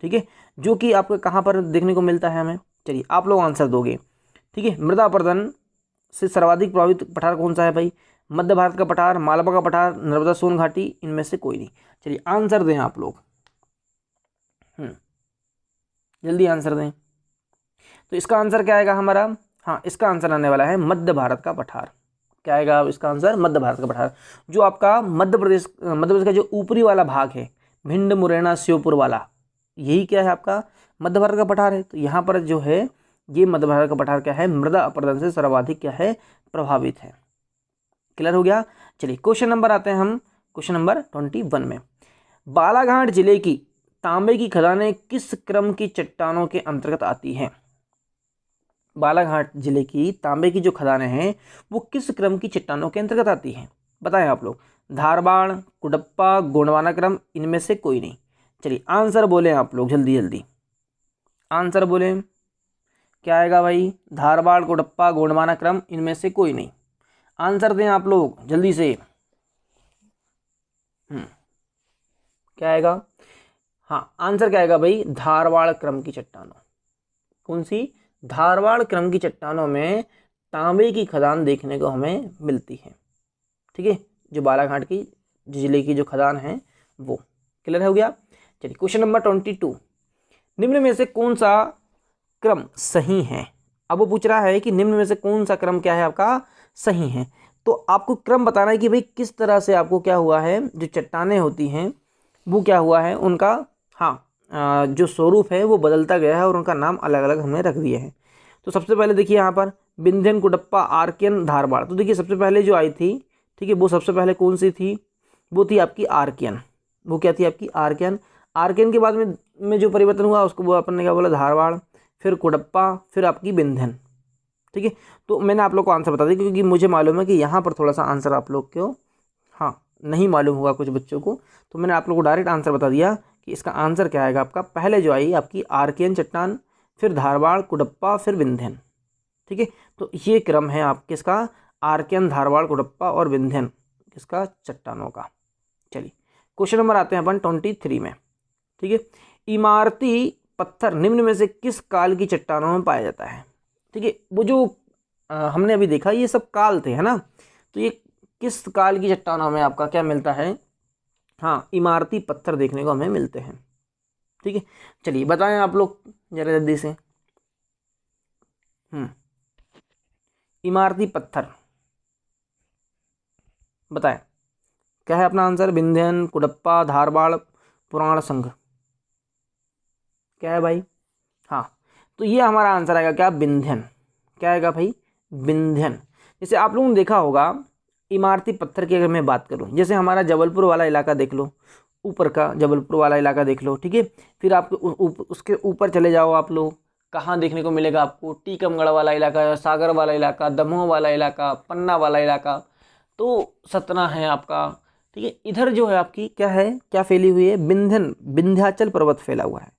ठीक है, जो कि आपको कहाँ पर देखने को मिलता है हमें? चलिए आप लोग आंसर दोगे। ठीक है, मृदा अपरदन से सर्वाधिक प्रभावित पठार कौन सा है भाई? मध्य भारत का पठार, मालवा का पठार, नर्मदा सोन घाटी, इनमें से कोई नहीं। चलिए आंसर दें आप लोग, जल्दी आंसर दें। तो इसका आंसर क्या आएगा हमारा? हाँ, इसका आंसर आने वाला है मध्य भारत का पठार। क्या आएगा इसका आंसर? मध्य भारत का पठार। जो आपका मध्य प्रदेश का जो ऊपरी वाला भाग है, भिंड, मुरैना, श्योपुर वाला, यही क्या है आपका? मध्य भारत का पठार है। तो यहाँ पर जो है ये मध्य भारत का पठार क्या है? मृदा अपरदन से सर्वाधिक क्या है? प्रभावित है। क्लियर हो गया? चलिए क्वेश्चन नंबर आते हैं हम, क्वेश्चन नंबर 21 में। बालाघाट जिले की तांबे की खदानें किस क्रम की चट्टानों के अंतर्गत आती हैं? बालाघाट जिले की तांबे की जो खदानें हैं वो किस क्रम की चट्टानों के अंतर्गत आती हैं? बताएं आप लोग। धारबाड़, कुडप्पा, गोंडवाना क्रम, इनमें से कोई नहीं। चलिए आंसर बोलें आप लोग, जल्दी जल्दी आंसर बोलें। क्या आएगा भाई? धारबाड़, कुडप्पा, गोंडवाना क्रम, इनमें से कोई नहीं। आंसर दें आप लोग जल्दी से। क्या आएगा? हाँ, आंसर क्या आएगा भाई? धारवाड़ क्रम की चट्टानों। कौन सी? धारवाड़ क्रम की चट्टानों में तांबे की खदान देखने को हमें मिलती है। ठीक है, जो बालाघाट की जिले की जो खदान है वो। क्लियर हो गया? चलिए क्वेश्चन नंबर 22। निम्न में से कौन सा क्रम सही है? अब वो पूछ रहा है कि निम्न में से कौन सा क्रम क्या है आपका? सही है। तो आपको क्रम बताना है कि भाई किस तरह से आपको क्या हुआ है, जो चट्टानें होती हैं वो क्या हुआ है उनका, हाँ, जो स्वरूप है वो बदलता गया है और उनका नाम अलग अलग हमने रख दिए हैं। तो सबसे पहले देखिए यहाँ पर विंध्यन, कुडप्पा, आर्कियन, धारबाड़। तो देखिए सबसे पहले जो आई थी, ठीक है, वो सबसे पहले कौन सी थी? वो थी आपकी आर्कियन। वो क्या थी आपकी? आर्कियन। आर्कियन के बाद में जो परिवर्तन हुआ उसको वो अपन ने क्या बोला? धारबाड़, फिर कुडप्पा, फिर आपकी विंध्यन। ठीक है, तो मैंने आप लोग को आंसर बता दिया क्योंकि मुझे मालूम है कि यहाँ पर थोड़ा सा आंसर आप लोग को हाँ नहीं मालूम होगा कुछ बच्चों को, तो मैंने आप लोग को डायरेक्ट आंसर बता दिया कि इसका आंसर क्या आएगा आपका? पहले जो आई आपकी आर्कियन चट्टान, फिर धारबाड़, कुडप्पा, फिर विंध्यन। ठीक है, तो ये क्रम है आप किसका? आर्कियन, धारबाड़, कुडप्पा और विंध्यन किसका? चट्टानों का। चलिए क्वेश्चन नंबर आते हैं अपन 23 में। ठीक है, इमारती पत्थर निम्न में से किस काल की चट्टानों में पाया जाता है? ठीक है, वो जो हमने अभी देखा ये सब काल थे, है ना? तो ये किस काल की चट्टानों में आपका क्या मिलता है? हाँ, इमारती पत्थर देखने को हमें मिलते हैं। ठीक है, चलिए बताएं आप लोग जरा जल्दी से। इमारती पत्थर बताएं, क्या है अपना आंसर? विंध्यन, कुडप्पा, धारबाड़, पुराण संघ। क्या है भाई? हाँ, तो ये हमारा आंसर आएगा क्या? विंध्यन। क्या आएगा भाई? विंध्यन। जैसे आप लोगों ने देखा होगा इमारती पत्थर की अगर मैं बात करूं, जैसे हमारा जबलपुर वाला इलाका देख लो, ऊपर का जबलपुर वाला इलाका देख लो। ठीक है, फिर आप उसके ऊपर चले जाओ आप लोग, कहाँ देखने को मिलेगा आपको? टीकमगढ़ वाला इलाका, सागर वाला इलाका, दमोह वाला इलाका, पन्ना वाला इलाका, तो सतना है आपका। ठीक है, इधर जो है आपकी क्या है, क्या फैली हुई है? विंध्याचल पर्वत फैला हुआ है।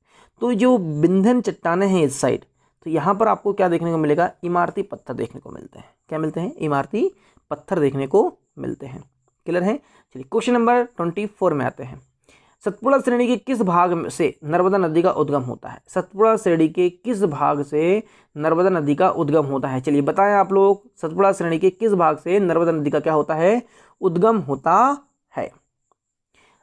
तो जो विंध्यन चट्टानें हैं इस साइड, तो यहाँ पर आपको क्या देखने को मिलेगा? इमारती पत्थर देखने को मिलते हैं। क्या मिलते हैं? इमारती पत्थर देखने को मिलते हैं। क्लियर है? चलिए क्वेश्चन नंबर 24 में आते हैं। सतपुड़ा श्रेणी के किस भाग से नर्मदा नदी का उद्गम होता है? सतपुड़ा श्रेणी के किस भाग से नर्मदा नदी का उद्गम होता है? चलिए बताएं आप लोग, सतपुड़ा श्रेणी के किस भाग से नर्मदा नदी का क्या होता है? उद्गम होता है।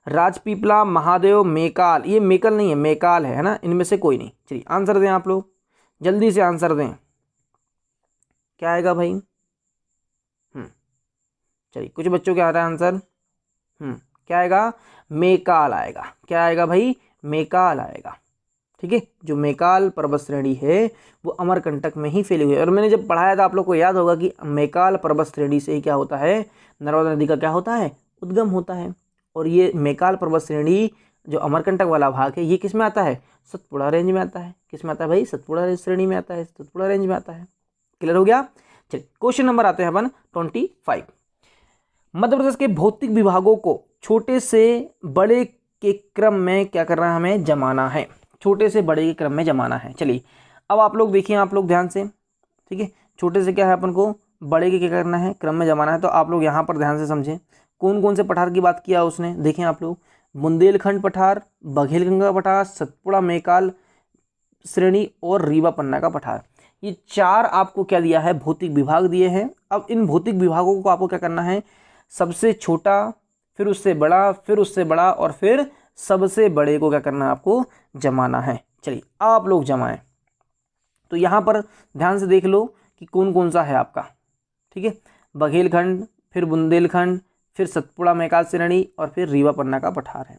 राजपीपला, महादेव, मेकाल। ये मेकल नहीं है, मेकाल है ना? इनमें से कोई नहीं। चलिए आंसर दें आप लोग, जल्दी से आंसर दें। क्या आएगा भाई? चलिए कुछ बच्चों क्या आ रहा है आंसर? क्या आएगा? मेकाल आएगा। क्या आएगा भाई? मेकाल आएगा। ठीक है, जो मेकाल पर्वत श्रेणी है वो अमरकंटक में ही फैली हुई है। और मैंने जब पढ़ाया था आप लोग को याद होगा कि मेकाल पर्वत श्रेणी से ही क्या होता है, नर्मदा नदी का क्या होता है, उद्गम होता है। और ये मेकाल पर्वत श्रेणी जो अमरकंटक वाला भाग है ये किस में आता है, सतपुड़ा रेंज में आता है। किस में आता है भाई, सतपुड़ा श्रेणी में आता है, सतपुड़ा रेंज में आता है। क्लियर हो गया। चलिए क्वेश्चन नंबर आते हैं अपन 25। मध्य प्रदेश के भौतिक विभागों को छोटे से बड़े के क्रम में क्या करना है, हमें जमाना है। छोटे से बड़े के क्रम में जमाना है। चलिए अब आप लोग देखिए, आप लोग ध्यान से, ठीक है, छोटे से क्या है अपन को बड़े के क्या करना है, क्रम में जमाना है। तो आप लोग यहाँ पर ध्यान से समझें कौन कौन से पठार की बात किया उसने। देखें आप लोग, बुंदेलखंड पठार, बघेलगंगा पठार, सतपुड़ा मेकाल श्रेणी और रीवा पन्ना का पठार, ये 4 आपको क्या दिया है, भौतिक विभाग दिए हैं। अब इन भौतिक विभागों को आपको क्या करना है, सबसे छोटा, फिर उससे बड़ा, फिर उससे बड़ा और फिर सबसे बड़े को क्या करना है, आपको जमाना है। चलिए आप लोग जमाएं। तो यहाँ पर ध्यान से देख लो कि कौन कौन सा है आपका। ठीक है, बघेलखंड, फिर बुंदेलखंड, फिर सतपुड़ा मेकाल श्रेणी और फिर रीवा पन्ना का पठार है।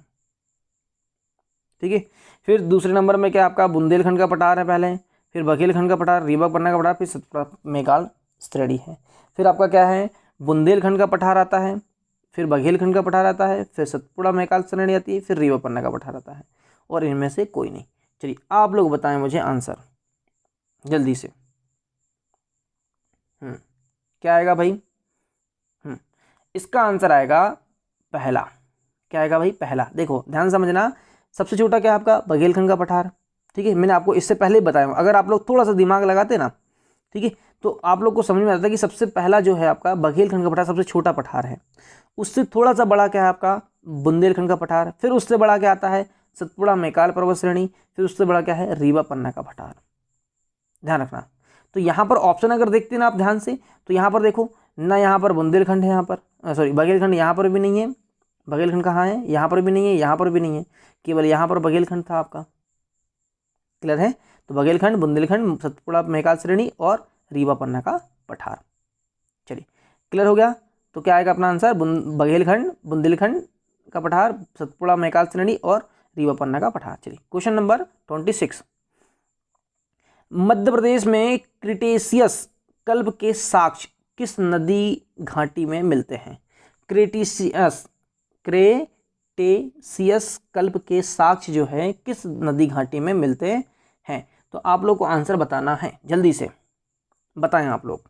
ठीक है, फिर दूसरे नंबर में क्या आपका बुंदेलखंड का पठार है पहले, फिर बघेलखंड का पठार, रीवा पन्ना का पठार, फिर सतपुड़ा मेकाल श्रेणी है। फिर आपका क्या है, बुंदेलखंड का पठार आता है, फिर बघेलखंड का पठार आता है, फिर सतपुड़ा मेकाल श्रेणी आती है, फिर रीवा पन्ना का पठार आता है और इनमें से कोई नहीं। चलिए आप लोग बताएं मुझे आंसर जल्दी से। क्या आएगा भाई, इसका आंसर आएगा पहला। क्या आएगा भाई, पहला। देखो ध्यान समझना, सबसे छोटा क्या है आपका, बघेलखंड का पठार। ठीक है, मैंने आपको इससे पहले बताया, अगर आप लोग थोड़ा सा दिमाग लगाते ना, ठीक है, तो आप लोग को समझ में आता है कि सबसे पहला जो है आपका बघेलखंड का पठार सबसे छोटा पठार है। उससे थोड़ा सा बड़ा क्या है आपका, बुंदेलखंड का पठार। फिर उससे बड़ा क्या आता है, सतपुड़ा मेकाल पर्वत श्रेणी। फिर उससे बड़ा क्या है, रीवा पन्ना का पठार। ध्यान रखना। तो यहाँ पर ऑप्शन अगर देखते ना आप ध्यान से, तो यहाँ पर देखो ना, यहाँ पर बुंदेलखंड है, यहाँ पर सॉरी बघेलखंड यहाँ पर भी नहीं है। बघेलखंड कहाँ है, यहाँ पर भी नहीं है, यहाँ पर भी नहीं है, केवल यहाँ पर बघेलखंड था आपका। क्लियर है। तो बघेलखंड, बुंदेलखंड, सतपुड़ा मेकाल श्रेणी और रीवा पन्ना का पठार। चलिए क्लियर हो गया। तो क्या आएगा अपना आंसर, बघेलखंड, बुंदेलखंड का पठार, सतपुड़ा मेकाल श्रेणी और रीवा पन्ना का पठार। चलिए क्वेश्चन नंबर 26। मध्य प्रदेश में क्रिटेशियस कल्प के साक्ष्य किस नदी घाटी में मिलते हैं। क्रिटेशियस कल्प के साक्ष्य जो है किस नदी घाटी में मिलते हैं। तो आप लोग को आंसर बताना है, जल्दी से बताएं आप लोग।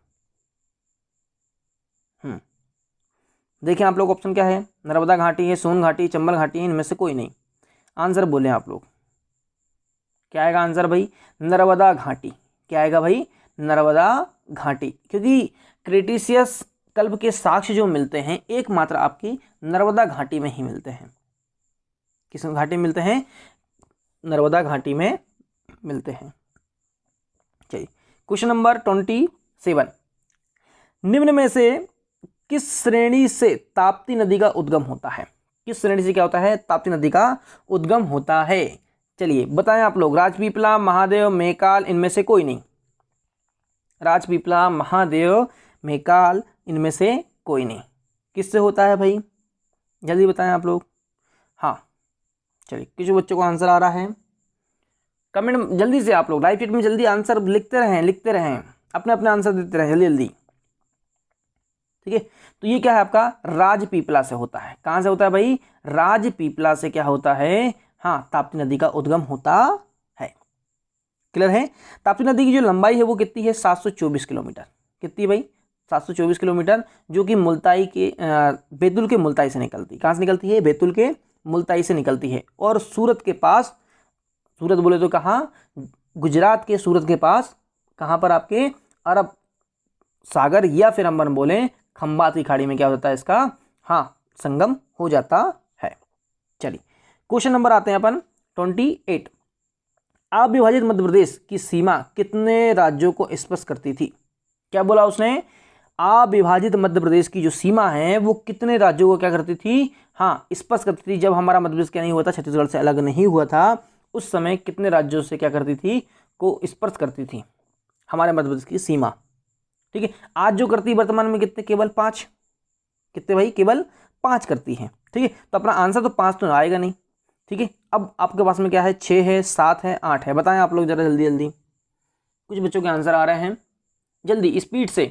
देखें आप लोग, ऑप्शन क्या है, नर्मदा घाटी है, सोन घाटी, चंबल घाटी है, इनमें से कोई नहीं। आंसर बोले आप लोग। क्या आएगा आंसर भाई, नर्मदा घाटी। क्या आएगा भाई, नर्मदा घाटी। क्योंकि क्रिटेशियस कल्प के साक्ष्य जो मिलते हैं एकमात्र आपकी नर्मदा घाटी में ही मिलते हैं। किस घाटी में मिलते हैं, नर्मदा घाटी में मिलते हैं। चलिए क्वेश्चन नंबर 27। निम्न में से किस श्रेणी से ताप्ती नदी का उद्गम होता है। किस श्रेणी से क्या होता है, ताप्ती नदी का उद्गम होता है। चलिए बताएं आप लोग, राजपीपला, महादेव, मेकाल, इनमें से कोई नहीं। राजपीपला, महादेव, मेकाल, इनमें से कोई नहीं। किससे होता है भाई, जल्दी बताएं आप लोग। हाँ चलिए, किसी बच्चों को आंसर आ रहा है, कमेंट जल्दी से आप लोग लाइव चैट में जल्दी आंसर लिखते रहें, अपने अपने आंसर देते रहें जल्दी जल्दी। ठीक है, तो ये क्या है आपका, राजपीपला से होता है। कहाँ से होता है भाई, राजपीपला से क्या होता है, हाँ, ताप्ती नदी का उद्गम होता है। क्लियर है। ताप्ती नदी की जो लंबाई है वो कितनी है, 724 किलोमीटर। कितनी भाई, 724 किलोमीटर, जो कि मुल्ताई के बैतूल के मुल्ताई से निकलती है। कहाँ से निकलती है, बैतूल के मुल्ताई से निकलती है और सूरत के पास, सूरत बोले तो कहाँ, गुजरात के सूरत के पास, कहाँ पर आपके अरब सागर या फिर हम बोले खंबात की खाड़ी में क्या होता है इसका, हाँ, संगम हो जाता है। चलिए क्वेश्चन नंबर आते हैं अपन 28। अविभाजित मध्य प्रदेश की सीमा कितने राज्यों को स्पर्श करती थी। क्या बोला उसने, अविभाजित मध्य प्रदेश की जो सीमा है वो कितने राज्यों को क्या करती थी, हाँ, स्पर्श करती थी। जब हमारा मध्य प्रदेश क्या नहीं हुआ था, छत्तीसगढ़ से अलग नहीं हुआ था, उस समय कितने राज्यों से क्या करती थी, को स्पर्श करती थी हमारे मध्य प्रदेश की सीमा। ठीक है, आज जो करती है वर्तमान में कितने, केवल 5। कितने भाई, केवल 5 करती हैं। ठीक है, तो अपना आंसर तो 5 तो आएगा नहीं। ठीक है, अब आपके पास में क्या है, 6 है, 7 है, 8 है। बताएं आप लोग जरा जल्दी जल्दी, कुछ बच्चों के आंसर आ रहे हैं, जल्दी स्पीड से।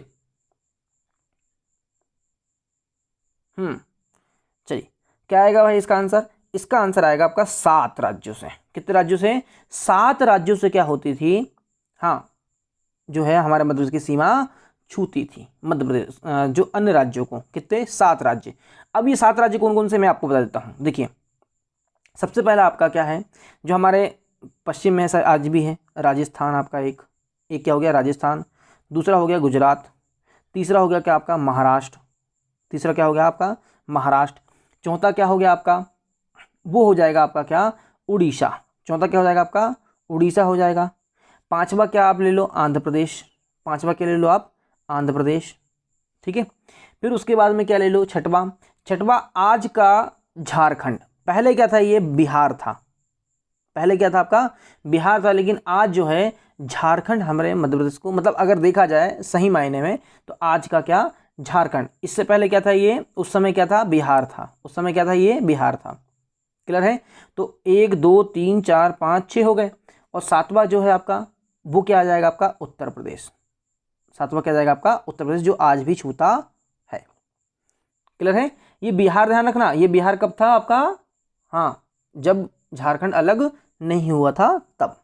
चलिए, क्या आएगा भाई इसका आंसर? इसका आंसर आएगा आपका 7 राज्यों से। कितने राज्यों से? 7 राज्यों से क्या होती थी, हाँ, जो है हमारे मध्य प्रदेश की सीमा छूती थी मध्य प्रदेश, जो अन्य राज्यों को। कितने? 7 राज्य। अब ये 7 राज्य कौन कौन से मैं आपको बता देता हूँ। देखिए, सबसे पहला आपका क्या है, जो हमारे पश्चिम में है आज भी है, राजस्थान आपका एक क्या हो गया, राजस्थान। दूसरा हो गया गुजरात। तीसरा हो गया क्या आपका, महाराष्ट्र। तीसरा क्या हो गया आपका, महाराष्ट्र। चौथा क्या हो गया आपका, वो हो जाएगा आपका क्या, उड़ीसा। चौथा क्या हो जाएगा आपका, उड़ीसा हो जाएगा। पांचवा क्या आप ले लो, आंध्र प्रदेश। पांचवा क्या ले लो आप, आंध्र प्रदेश। ठीक है, फिर उसके बाद में क्या ले लो, छठवा। छठवा आज का झारखंड। पहले क्या था, ये बिहार था। पहले क्या था आपका, बिहार था, लेकिन आज जो है झारखंड हमारे मध्य प्रदेश को, मतलब अगर देखा जाए सही मायने में, तो आज का क्या, झारखंड। इससे पहले क्या था ये, उस समय क्या था, बिहार था। उस समय क्या था ये, बिहार था। क्लियर है? तो 1 2 3 4 5 6 हो गए। और सातवां जो है आपका, वो क्या आ जाएगा आपका, उत्तर प्रदेश। सातवां क्या जाएगा आपका, उत्तर प्रदेश, जो आज भी छूता है। क्लियर है? ये बिहार ध्यान रखना, ये बिहार कब था आपका, हाँ, जब झारखंड अलग नहीं हुआ था तब।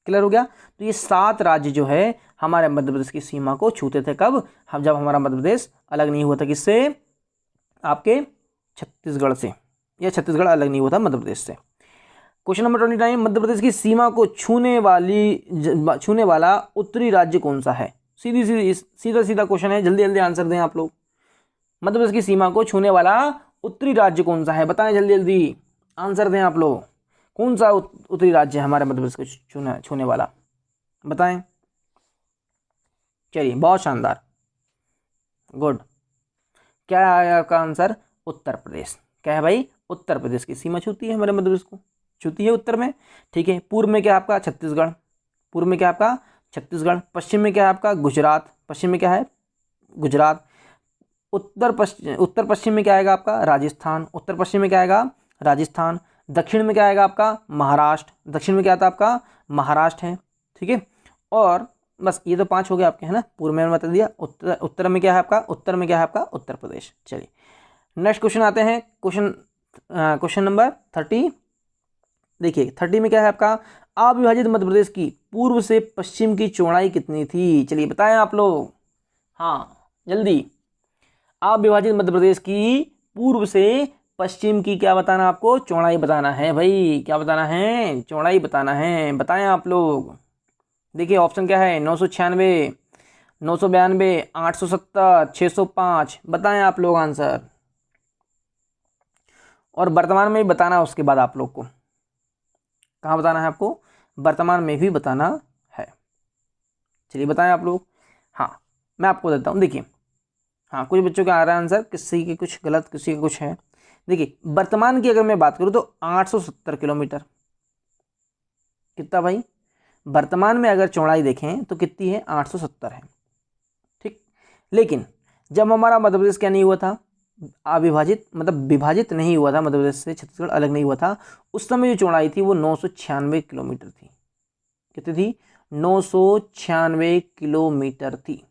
क्लियर हो गया? तो ये 7 राज्य जो है हमारे मध्य प्रदेश की सीमा को छूते थे। कब? हम, जब हमारा मध्य प्रदेश अलग नहीं हुआ था। किससे? आपके छत्तीसगढ़ से, या छत्तीसगढ़ अलग नहीं हुआ था मध्य प्रदेश से। क्वेश्चन नंबर 29, मध्य प्रदेश की सीमा को छूने वाला उत्तरी राज्य कौन सा है? सीधा सीधा क्वेश्चन है, जल्दी जल्दी आंसर दें आप लोग। मध्य प्रदेश की सीमा को छूने वाला उत्तरी राज्य कौन सा है? बताएं जल्दी जल्दी, आंसर दें आप लोग। कौन सा उत्तरी राज्य है हमारे मध्य प्रदेश को छूने वाला? बताएं। चलिए, बहुत शानदार, गुड। क्या है आपका आंसर? उत्तर प्रदेश। क्या है भाई? उत्तर प्रदेश की सीमा छूती है हमारे मध्य प्रदेश को, छूती है उत्तर में। ठीक है, पूर्व में क्या आपका, छत्तीसगढ़। पूर्व में क्या आपका, छत्तीसगढ़। पश्चिम में क्या है आपका, गुजरात। पश्चिम में क्या है, गुजरात। उत्तर पश्चिम में क्या आएगा आपका, राजस्थान। उत्तर पश्चिम में क्या आएगा, राजस्थान। दक्षिण में क्या आएगा आपका, महाराष्ट्र। दक्षिण में क्या आता है आपका, महाराष्ट्र है। ठीक है, और बस ये तो 5 हो गए आपके, है ना। पूर्व में बता दिया। उत्तर में क्या है आपका, उत्तर में क्या है आपका, उत्तर प्रदेश। चलिए, नेक्स्ट क्वेश्चन आते हैं। Question number 30। देखिए, 30 में क्या है आपका, अविभाजित मध्य प्रदेश की पूर्व से पश्चिम की चौड़ाई कितनी थी? चलिए बताएं आप लोग, हाँ जल्दी। अविभाजित मध्य प्रदेश की पूर्व से पश्चिम की क्या बताना आपको, चौड़ाई बताना है भाई। क्या बताना है, चौड़ाई बताना है। बताएं आप लोग। देखिए, ऑप्शन क्या है, 996, 992, 870, 605। बताएं आप लोग आंसर, और वर्तमान में भी बताना उसके बाद आप लोग को। कहाँ बताना है आपको, वर्तमान में भी बताना है। चलिए बताएं आप लोग। हाँ, मैं आपको देता हूँ। देखिए, हाँ, कुछ बच्चों का आ रहा है आंसर, किसी के कुछ गलत, किसी का कुछ है। देखिए, वर्तमान की अगर मैं बात करूँ तो 870 किलोमीटर। कितना भाई, वर्तमान में अगर चौड़ाई देखें तो कितनी है, 870 है। ठीक, लेकिन जब हमारा मध्य प्रदेश क्या नहीं हुआ था, अविभाजित, मतलब विभाजित नहीं हुआ था, मध्य प्रदेश से छत्तीसगढ़ अलग नहीं हुआ था, उस समय जो चौड़ाई थी वो 996 किलोमीटर थी। कितनी थी, 996 किलोमीटर थी।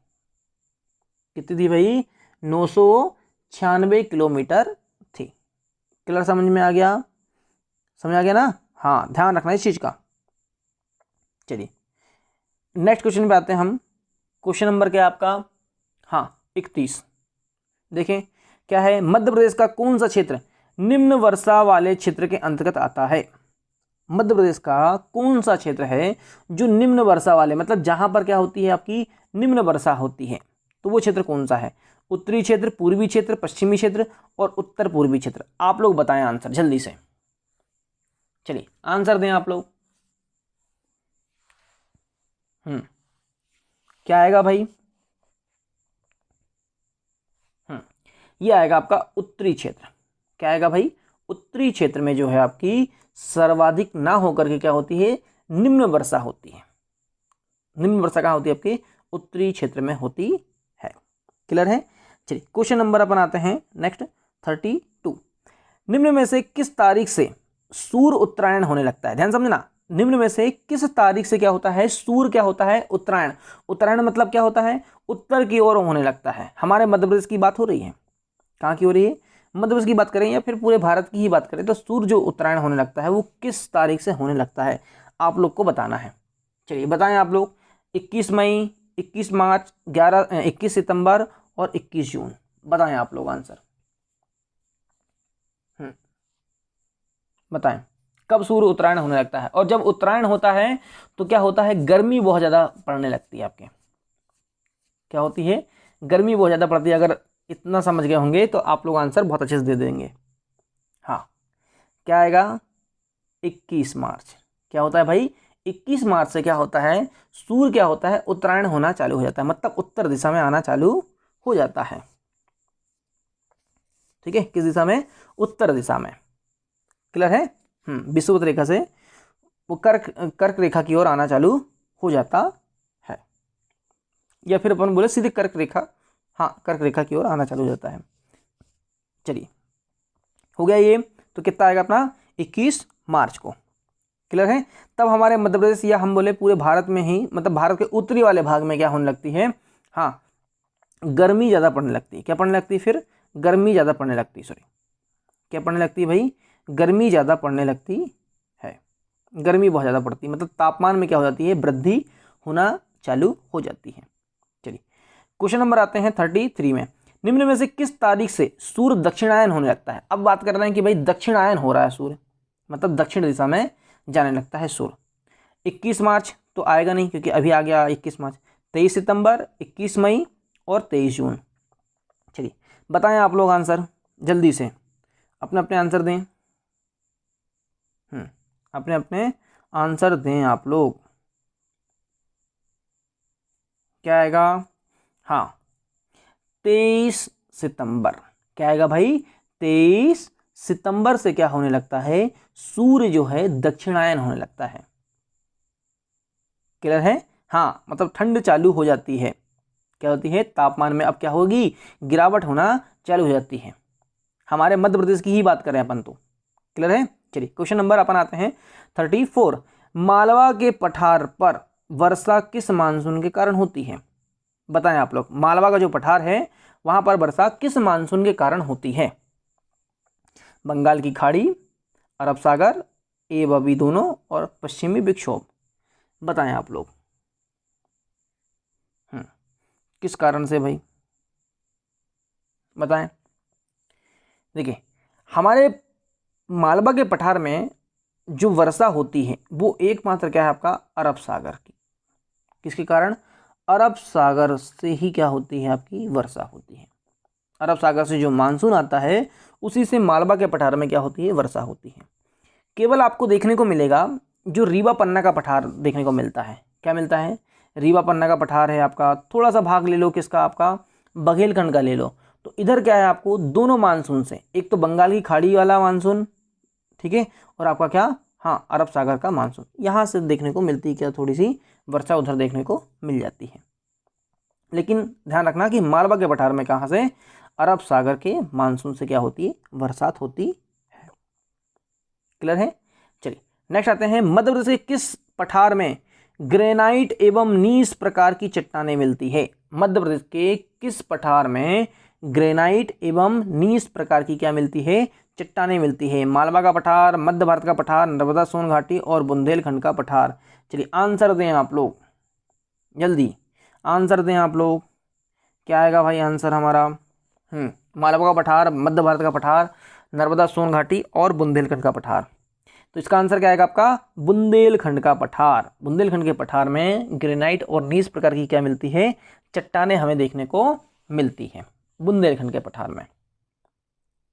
कितनी थी भाई, 996 किलोमीटर थी। क्लियर, समझ में आ गया? समझ आ गया ना? हाँ, ध्यान रखना इस चीज का। चलिए, नेक्स्ट क्वेश्चन पे आते हैं हम। क्वेश्चन नंबर क्या है आपका, हाँ 31। देखें क्या है, मध्य प्रदेश का कौन सा क्षेत्र निम्न वर्षा वाले क्षेत्र के अंतर्गत आता है? मध्य प्रदेश का कौन सा क्षेत्र है जो निम्न वर्षा वाले, मतलब जहां पर क्या होती है आपकी, निम्न वर्षा होती है, तो वो क्षेत्र कौन सा है? उत्तरी क्षेत्र, पूर्वी क्षेत्र, पश्चिमी क्षेत्र और उत्तर पूर्वी क्षेत्र। आप लोग बताएं आंसर जल्दी से। चलिए आंसर दें आप लोग। क्या आएगा भाई, ये आएगा आपका उत्तरी क्षेत्र। क्या आएगा भाई, उत्तरी क्षेत्र में जो है आपकी सर्वाधिक ना होकर के क्या होती है, निम्न वर्षा होती है। निम्न वर्षा कहाँ होती है आपकी, उत्तरी क्षेत्र में होती है। क्लियर है? चलिए, क्वेश्चन नंबर अपन आते हैं नेक्स्ट 32। निम्न में से किस तारीख से सूर्य उत्तरायण होने लगता है। ध्यान समझना, निम्न में से किस तारीख से क्या होता है, सूर्य क्या होता है, उत्तरायण। उत्तरायण मतलब क्या होता है, उत्तर की ओर होने लगता है। हमारे मध्य प्रदेश की बात हो रही है, कहाँ की हो रही है, मध्य प्रदेश की बात करें या फिर पूरे भारत की ही बात करें, तो सूर्य जो उत्तरायण होने लगता है वो किस तारीख से होने लगता है, आप लोग को बताना है। चलिए बताएं आप लोग, 21 मई, 21 मार्च, 21 सितंबर और 21 जून। बताएं आप लोग आंसर। बताएं कब सूर्य उत्तरायण होने लगता है। और जब उत्तरायण होता है तो क्या होता है, गर्मी बहुत ज़्यादा पड़ने लगती है आपके। क्या होती है, गर्मी बहुत ज़्यादा पड़ती है। अगर इतना समझ गए होंगे तो आप लोग आंसर बहुत अच्छे से दे देंगे। हाँ, क्या आएगा, 21 मार्च। क्या होता है भाई, 21 मार्च से क्या होता है, सूर्य क्या होता है, उत्तरायण होना चालू हो जाता है, मतलब उत्तर दिशा में आना चालू हो जाता है। ठीक है, किस दिशा में, उत्तर दिशा में। क्लियर है। विषुवत रेखा से वो कर्क रेखा की ओर आना चालू हो जाता है, या फिर अपन बोले सीधे कर्क रेखा, हाँ कर्क रेखा की ओर आना चालू हो जाता है। चलिए हो गया ये, तो कितना आएगा अपना, 21 मार्च को। क्लियर है। तब हमारे मध्य प्रदेश या हम बोले पूरे भारत में ही, मतलब भारत के उत्तरी वाले भाग में क्या होने लगती है, हाँ गर्मी ज़्यादा पड़ने लगती है। क्या पड़ने लगती है, फिर गर्मी ज़्यादा पड़ने लगती है, सॉरी क्या पड़ने लगती है भाई, गर्मी ज़्यादा पड़ने लगती है। गर्मी बहुत ज़्यादा पड़ती है, मतलब तापमान में क्या हो जाती है, वृद्धि होना चालू हो जाती है। चलिए क्वेश्चन नंबर आते हैं 33 में, निम्न में से किस तारीख से सूर्य दक्षिणायन होने लगता है। अब बात कर रहे हैं कि भाई दक्षिणायन हो रहा है सूर्य, मतलब दक्षिण दिशा में जाने लगता है सूर्य। 21 मार्च तो आएगा नहीं क्योंकि अभी आ गया 21 मार्च, 23 सितंबर, 21 मई और 23 जून। चलिए बताएं आप लोग आंसर, जल्दी से अपने अपने आंसर दें। अपने अपने आंसर दें आप लोग। क्या आएगा, हाँ 23 सितंबर। क्या आएगा भाई, 23 सितंबर से क्या होने लगता है, सूर्य जो है दक्षिणायन होने लगता है। क्लियर है। हाँ मतलब ठंड चालू हो जाती है, क्या होती है, तापमान में अब क्या होगी, गिरावट होना चालू हो जाती है। हमारे मध्य प्रदेश की ही बात करें अपन तो। क्लियर है। चलिए क्वेश्चन नंबर अपन आते हैं 34, मालवा के पठार पर वर्षा किस मानसून के कारण होती है। बताएं आप लोग, मालवा का जो पठार है वहां पर वर्षा किस मानसून के कारण होती है। बंगाल की खाड़ी, अरब सागर, ए बी दोनों और पश्चिमी विक्षोभ। बताएं आप लोग किस कारण से भाई, बताएं। देखिए हमारे मालवा के पठार में जो वर्षा होती है वो एकमात्र क्या है आपका, अरब सागर की। किसके कारण, अरब सागर से ही क्या होती है, आपकी वर्षा होती है। अरब सागर से जो मानसून आता है उसी से मालवा के पठार में क्या होती है, वर्षा होती है। केवल आपको देखने को मिलेगा जो रीवा पन्ना का पठार देखने को मिलता है। क्या मिलता है, रीवा पन्ना का पठार है आपका, थोड़ा सा भाग ले लो किसका, आपका बघेलखंड का ले लो। तो इधर क्या है, आपको दोनों मानसून से, एक तो बंगाल की खाड़ी वाला मानसून, ठीक है, और आपका क्या, हाँ अरब सागर का मानसून, यहाँ से देखने को मिलती है क्या, थोड़ी सी वर्षा उधर देखने को मिल जाती है। लेकिन ध्यान रखना कि मालवा के पठार में कहाँ से, अरब सागर के मानसून से क्या होती है, बरसात होती है। क्लियर है। चलिए नेक्स्ट आते हैं, मध्य प्रदेश के किस पठार में ग्रेनाइट एवं नीस प्रकार की चट्टानें मिलती है। मध्य प्रदेश के किस पठार में ग्रेनाइट एवं नीस प्रकार की क्या मिलती है, चट्टानें मिलती है। मालवा का पठार, मध्य भारत का पठार, नर्मदा सोन घाटी और बुंदेलखंड का पठार। चलिए आंसर दें आप लोग, जल्दी आंसर दें आप लोग। क्या आएगा भाई आंसर हमारा, मालवा का पठार, मध्य भारत का पठार, नर्मदा सोन घाटी और बुंदेलखंड का पठार। तो इसका आंसर क्या आएगा आपका, बुंदेलखंड का पठार। बुंदेलखंड के पठार में ग्रेनाइट और नीस प्रकार की क्या मिलती है, चट्टानें हमें देखने को मिलती है बुंदेलखंड के पठार में।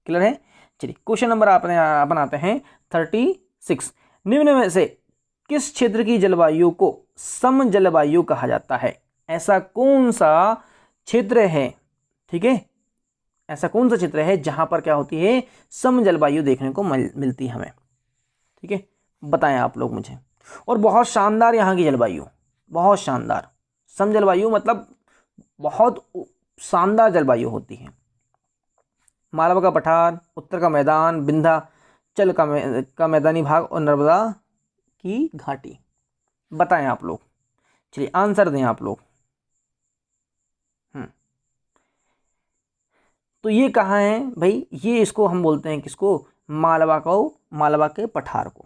क्लियर है। चलिए क्वेश्चन नंबर अपन आते हैं 36, निम्न में से किस क्षेत्र की जलवायु को सम जलवायु कहा जाता है। ऐसा कौन सा क्षेत्र है, ठीक है, ऐसा कौन सा क्षेत्र है जहां पर क्या होती है, सम जलवायु देखने को मिलती है हमें। ठीक है, बताएं आप लोग मुझे। और बहुत शानदार यहाँ की जलवायु, बहुत शानदार, सम जलवायु मतलब बहुत शानदार जलवायु होती है। मालवा का पठार, उत्तर का मैदान, विंध्या चल का मैदानी भाग और नर्मदा की घाटी। बताएं आप लोग, चलिए आंसर दें आप लोग। तो ये कहाँ है भाई, ये इसको हम बोलते हैं किसको, मालवा को, मालवा के पठार को।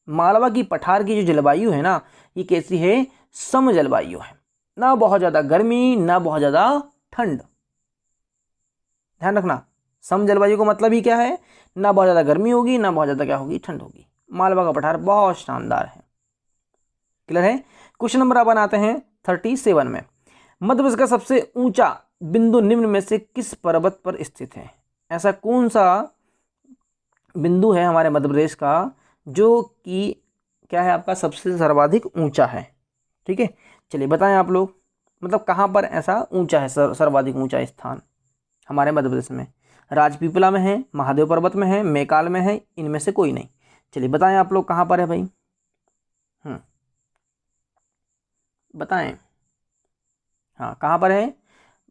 मालवा की पठार की जो जलवायु है ना, ये कैसी है, सम जलवायु है, ना बहुत ज़्यादा गर्मी ना बहुत ज़्यादा ठंड। ध्यान रखना, सम जलवायु का मतलब ही क्या है, ना बहुत ज़्यादा गर्मी होगी ना बहुत ज़्यादा क्या होगी, ठंड होगी। मालवा का पठार बहुत शानदार है। क्लियर है। क्वेश्चन नंबर अपन आते हैं 37 में। मध्य प्रदेश का सबसे ऊंचा बिंदु निम्न में से किस पर्वत पर स्थित है। ऐसा कौन सा बिंदु है हमारे मध्य प्रदेश का जो कि क्या है आपका सबसे सर्वाधिक ऊंचा है। ठीक है, चलिए बताएं आप लोग, मतलब कहाँ पर ऐसा ऊंचा है, सर्वाधिक ऊंचा स्थान हमारे मध्य प्रदेश में। राजपीपला में है, महादेव पर्वत में है, मैकाल में है, इनमें से कोई नहीं। चलिए बताएं आप लोग कहाँ पर है भाई, बताएं। हाँ कहाँ पर है,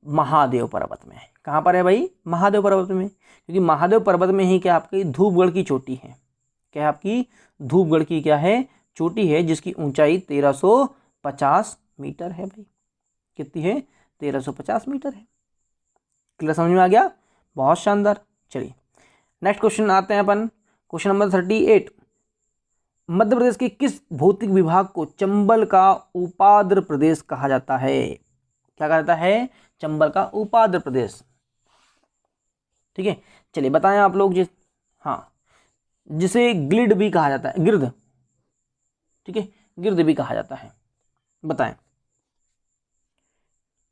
महादेव पर्वत में। कहाँ पर है भाई, महादेव पर्वत में, क्योंकि महादेव पर्वत में ही क्या आपकी धूपगढ़ की चोटी है। क्या है आपकी धूपगढ़ की क्या है, चोटी है, जिसकी ऊंचाई 1350 मीटर है भाई। कितनी है, 1350 मीटर है। क्लियर, समझ में आ गया, बहुत शानदार। चलिए नेक्स्ट क्वेश्चन आते हैं अपन, क्वेश्चन नंबर 38। मध्य प्रदेश के किस भौतिक विभाग को चंबल का उपाद्र प्रदेश कहा जाता है। क्या कहा जाता है, चंबल का उपाद्र प्रदेश। ठीक है, चलिए बताएं आप लोग। हाँ, जिसे ग्लिड भी कहा जाता है, गिर्द। ठीक है, गिर्द भी कहा जाता है। बताएं।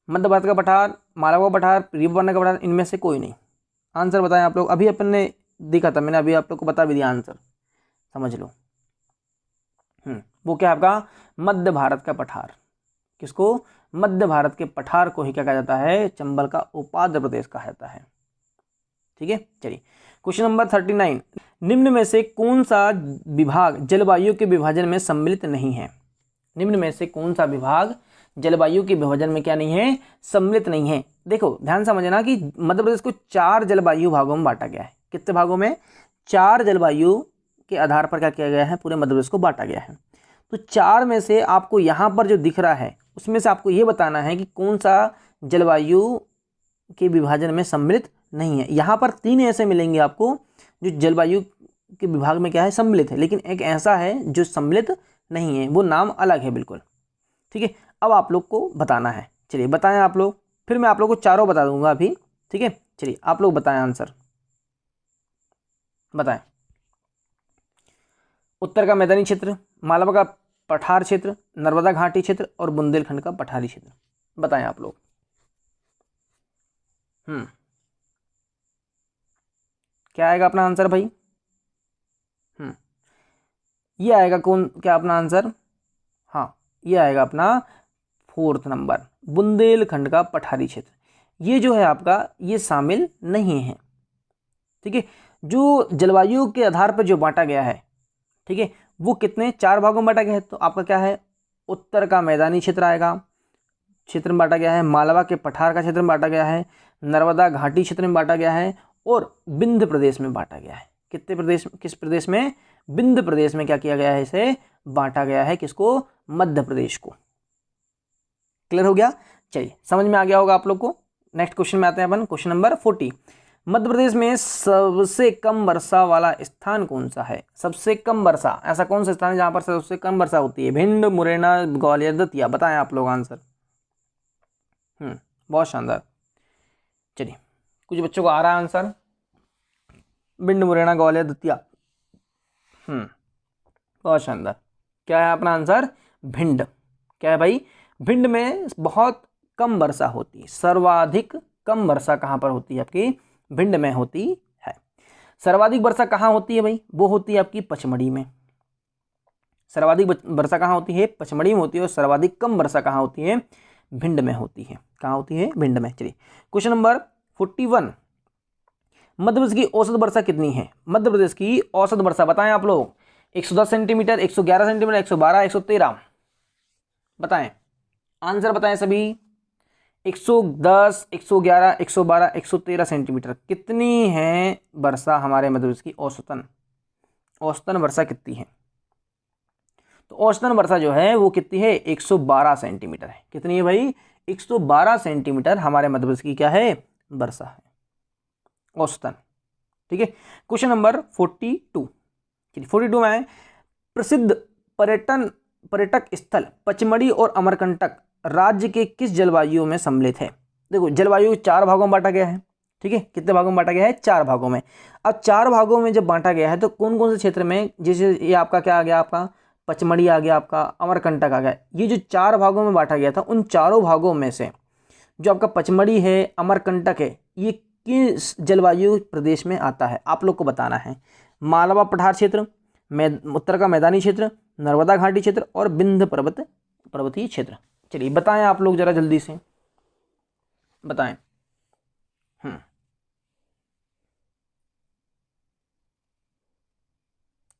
मध्य भारत का पठार, मालवा का पठार, रिपवन का पठार, इनमें से कोई नहीं। आंसर बताएं आप लोग। अभी अपन ने देखा था, मैंने अभी आप लोग को बता भी दिया आंसर, समझ लो। वो क्या आपका मध्य भारत का पठार। किसको, मध्य भारत के पठार को ही क्या कहा जाता है, चंबल का उपाद्र प्रदेश कहा जाता है। ठीक है, चलिए क्वेश्चन नंबर 39। निम्न में से कौन सा विभाग जलवायु के विभाजन में सम्मिलित नहीं है। निम्न में से कौन सा विभाग जलवायु के विभाजन में क्या नहीं है, सम्मिलित नहीं है। देखो ध्यान समझना कि मध्य प्रदेश को 4 जलवायु भागों में बांटा गया है। कितने भागों में, 4 जलवायु के आधार पर क्या किया गया है, पूरे मध्य प्रदेश को बांटा गया है। तो 4 में से आपको यहाँ पर जो दिख रहा है उसमें से आपको ये बताना है कि कौन सा जलवायु के विभाजन में सम्मिलित नहीं है। यहाँ पर 3 ऐसे मिलेंगे आपको जो जलवायु के विभाग में क्या है, सम्मिलित है, लेकिन एक ऐसा है जो सम्मिलित नहीं है, वो नाम अलग है बिल्कुल। ठीक है, अब आप लोग को बताना है। चलिए बताएं आप लोग, फिर मैं आप लोग को चारों बता दूंगा अभी। ठीक है, चलिए आप लोग बताएं आंसर, बताएं। उत्तर का मैदानी क्षेत्र, मालवा का पठार क्षेत्र, नर्मदा घाटी क्षेत्र और बुंदेलखंड का पठारी क्षेत्र। बताएं आप लोग। क्या आएगा अपना आंसर भाई, ये आएगा कौन, क्या अपना आंसर, हाँ ये आएगा अपना 4th नंबर, बुंदेलखंड का पठारी क्षेत्र। ये जो है आपका, ये शामिल नहीं है। ठीक है, जो जलवायु के आधार पर जो बांटा गया है, ठीक है, वो कितने 4 भागों में बांटा गया है। तो आपका क्या है, उत्तर का मैदानी क्षेत्र आएगा, क्षेत्र में बांटा गया है, मालवा के पठार का क्षेत्र में बांटा गया है, नर्मदा घाटी क्षेत्र में बांटा गया है और विंध्य प्रदेश में बांटा गया है। कितने प्रदेश, किस प्रदेश में, विंध्य प्रदेश में क्या किया गया है, इसे बांटा गया है। किसको, मध्य प्रदेश को। क्लियर हो गया, चलिए समझ में आ गया होगा आप लोग को। नेक्स्ट क्वेश्चन में आते हैं अपन, क्वेश्चन नंबर 40। मध्य प्रदेश में सबसे कम वर्षा वाला स्थान कौन सा है। सबसे कम वर्षा, ऐसा कौन सा स्थान है जहां पर सबसे कम वर्षा होती है। भिंड, मुरैना, ग्वालियर, दतिया। बताएं आप लोग आंसर। बहुत शानदार। चलिए कुछ बच्चों को आ रहा है आंसर, भिंड, मुरैना, ग्वालियर, दतिया। बहुत शानदार। क्या है अपना आंसर, भिंड। क्या है भाई, भिंड में बहुत कम वर्षा होती है। सर्वाधिक कम वर्षा कहाँ पर होती है, आपकी भिंड में होती है। सर्वाधिक वर्षा कहाँ होती है भाई, वो होती है आपकी पचमढ़ी में। सर्वाधिक वर्षा कहाँ होती है, पचमढ़ी में होती है। और सर्वाधिक कम वर्षा कहाँ होती है, भिंड में होती है। कहाँ होती है, भिंड में। चलिए क्वेश्चन नंबर 41। मध्य प्रदेश की औसत वर्षा कितनी है। मध्य प्रदेश की औसत वर्षा बताएं आप लोग। 110 सेंटीमीटर, 111 सेंटीमीटर, 112, 113। बताएं आंसर, बताएं सभी। 110, 111, 112, 113 सेंटीमीटर कितनी है वर्षा हमारे मध्य प्रदेश की औसतन। औसतन वर्षा कितनी है? तो औसतन वर्षा जो है वो कितनी है? 112 सेंटीमीटर है। कितनी है भाई? 112 सेंटीमीटर हमारे मध्य प्रदेश की क्या है? वर्षा है औसतन। ठीक है। Question number 42। चलिए 42 में है, प्रसिद्ध पर्यटक स्थल पचमढ़ी और अमरकंटक राज्य के किस जलवायु में सम्मिलित है? देखो जलवायु 4 भागों में बांटा गया है। ठीक है, कितने भागों में बांटा गया है? 4 भागों में। अब 4 भागों में जब बांटा गया है तो कौन कौन से क्षेत्र में, जैसे ये आपका क्या आ गया, आपका पचमढ़ी आ गया, आपका अमरकंटक आ गया। ये जो 4 भागों में बांटा गया था, उन चारों भागों में से जो आपका पचमढ़ी है, अमरकंटक है, ये किस जलवायु प्रदेश में आता है? आप लोग को बताना है। मालवा पठार क्षेत्र, उत्तर का मैदानी क्षेत्र, नर्मदा घाटी क्षेत्र और विंध्य पर्वतीय क्षेत्र। चलिए बताएं आप लोग जरा जल्दी से बताएं।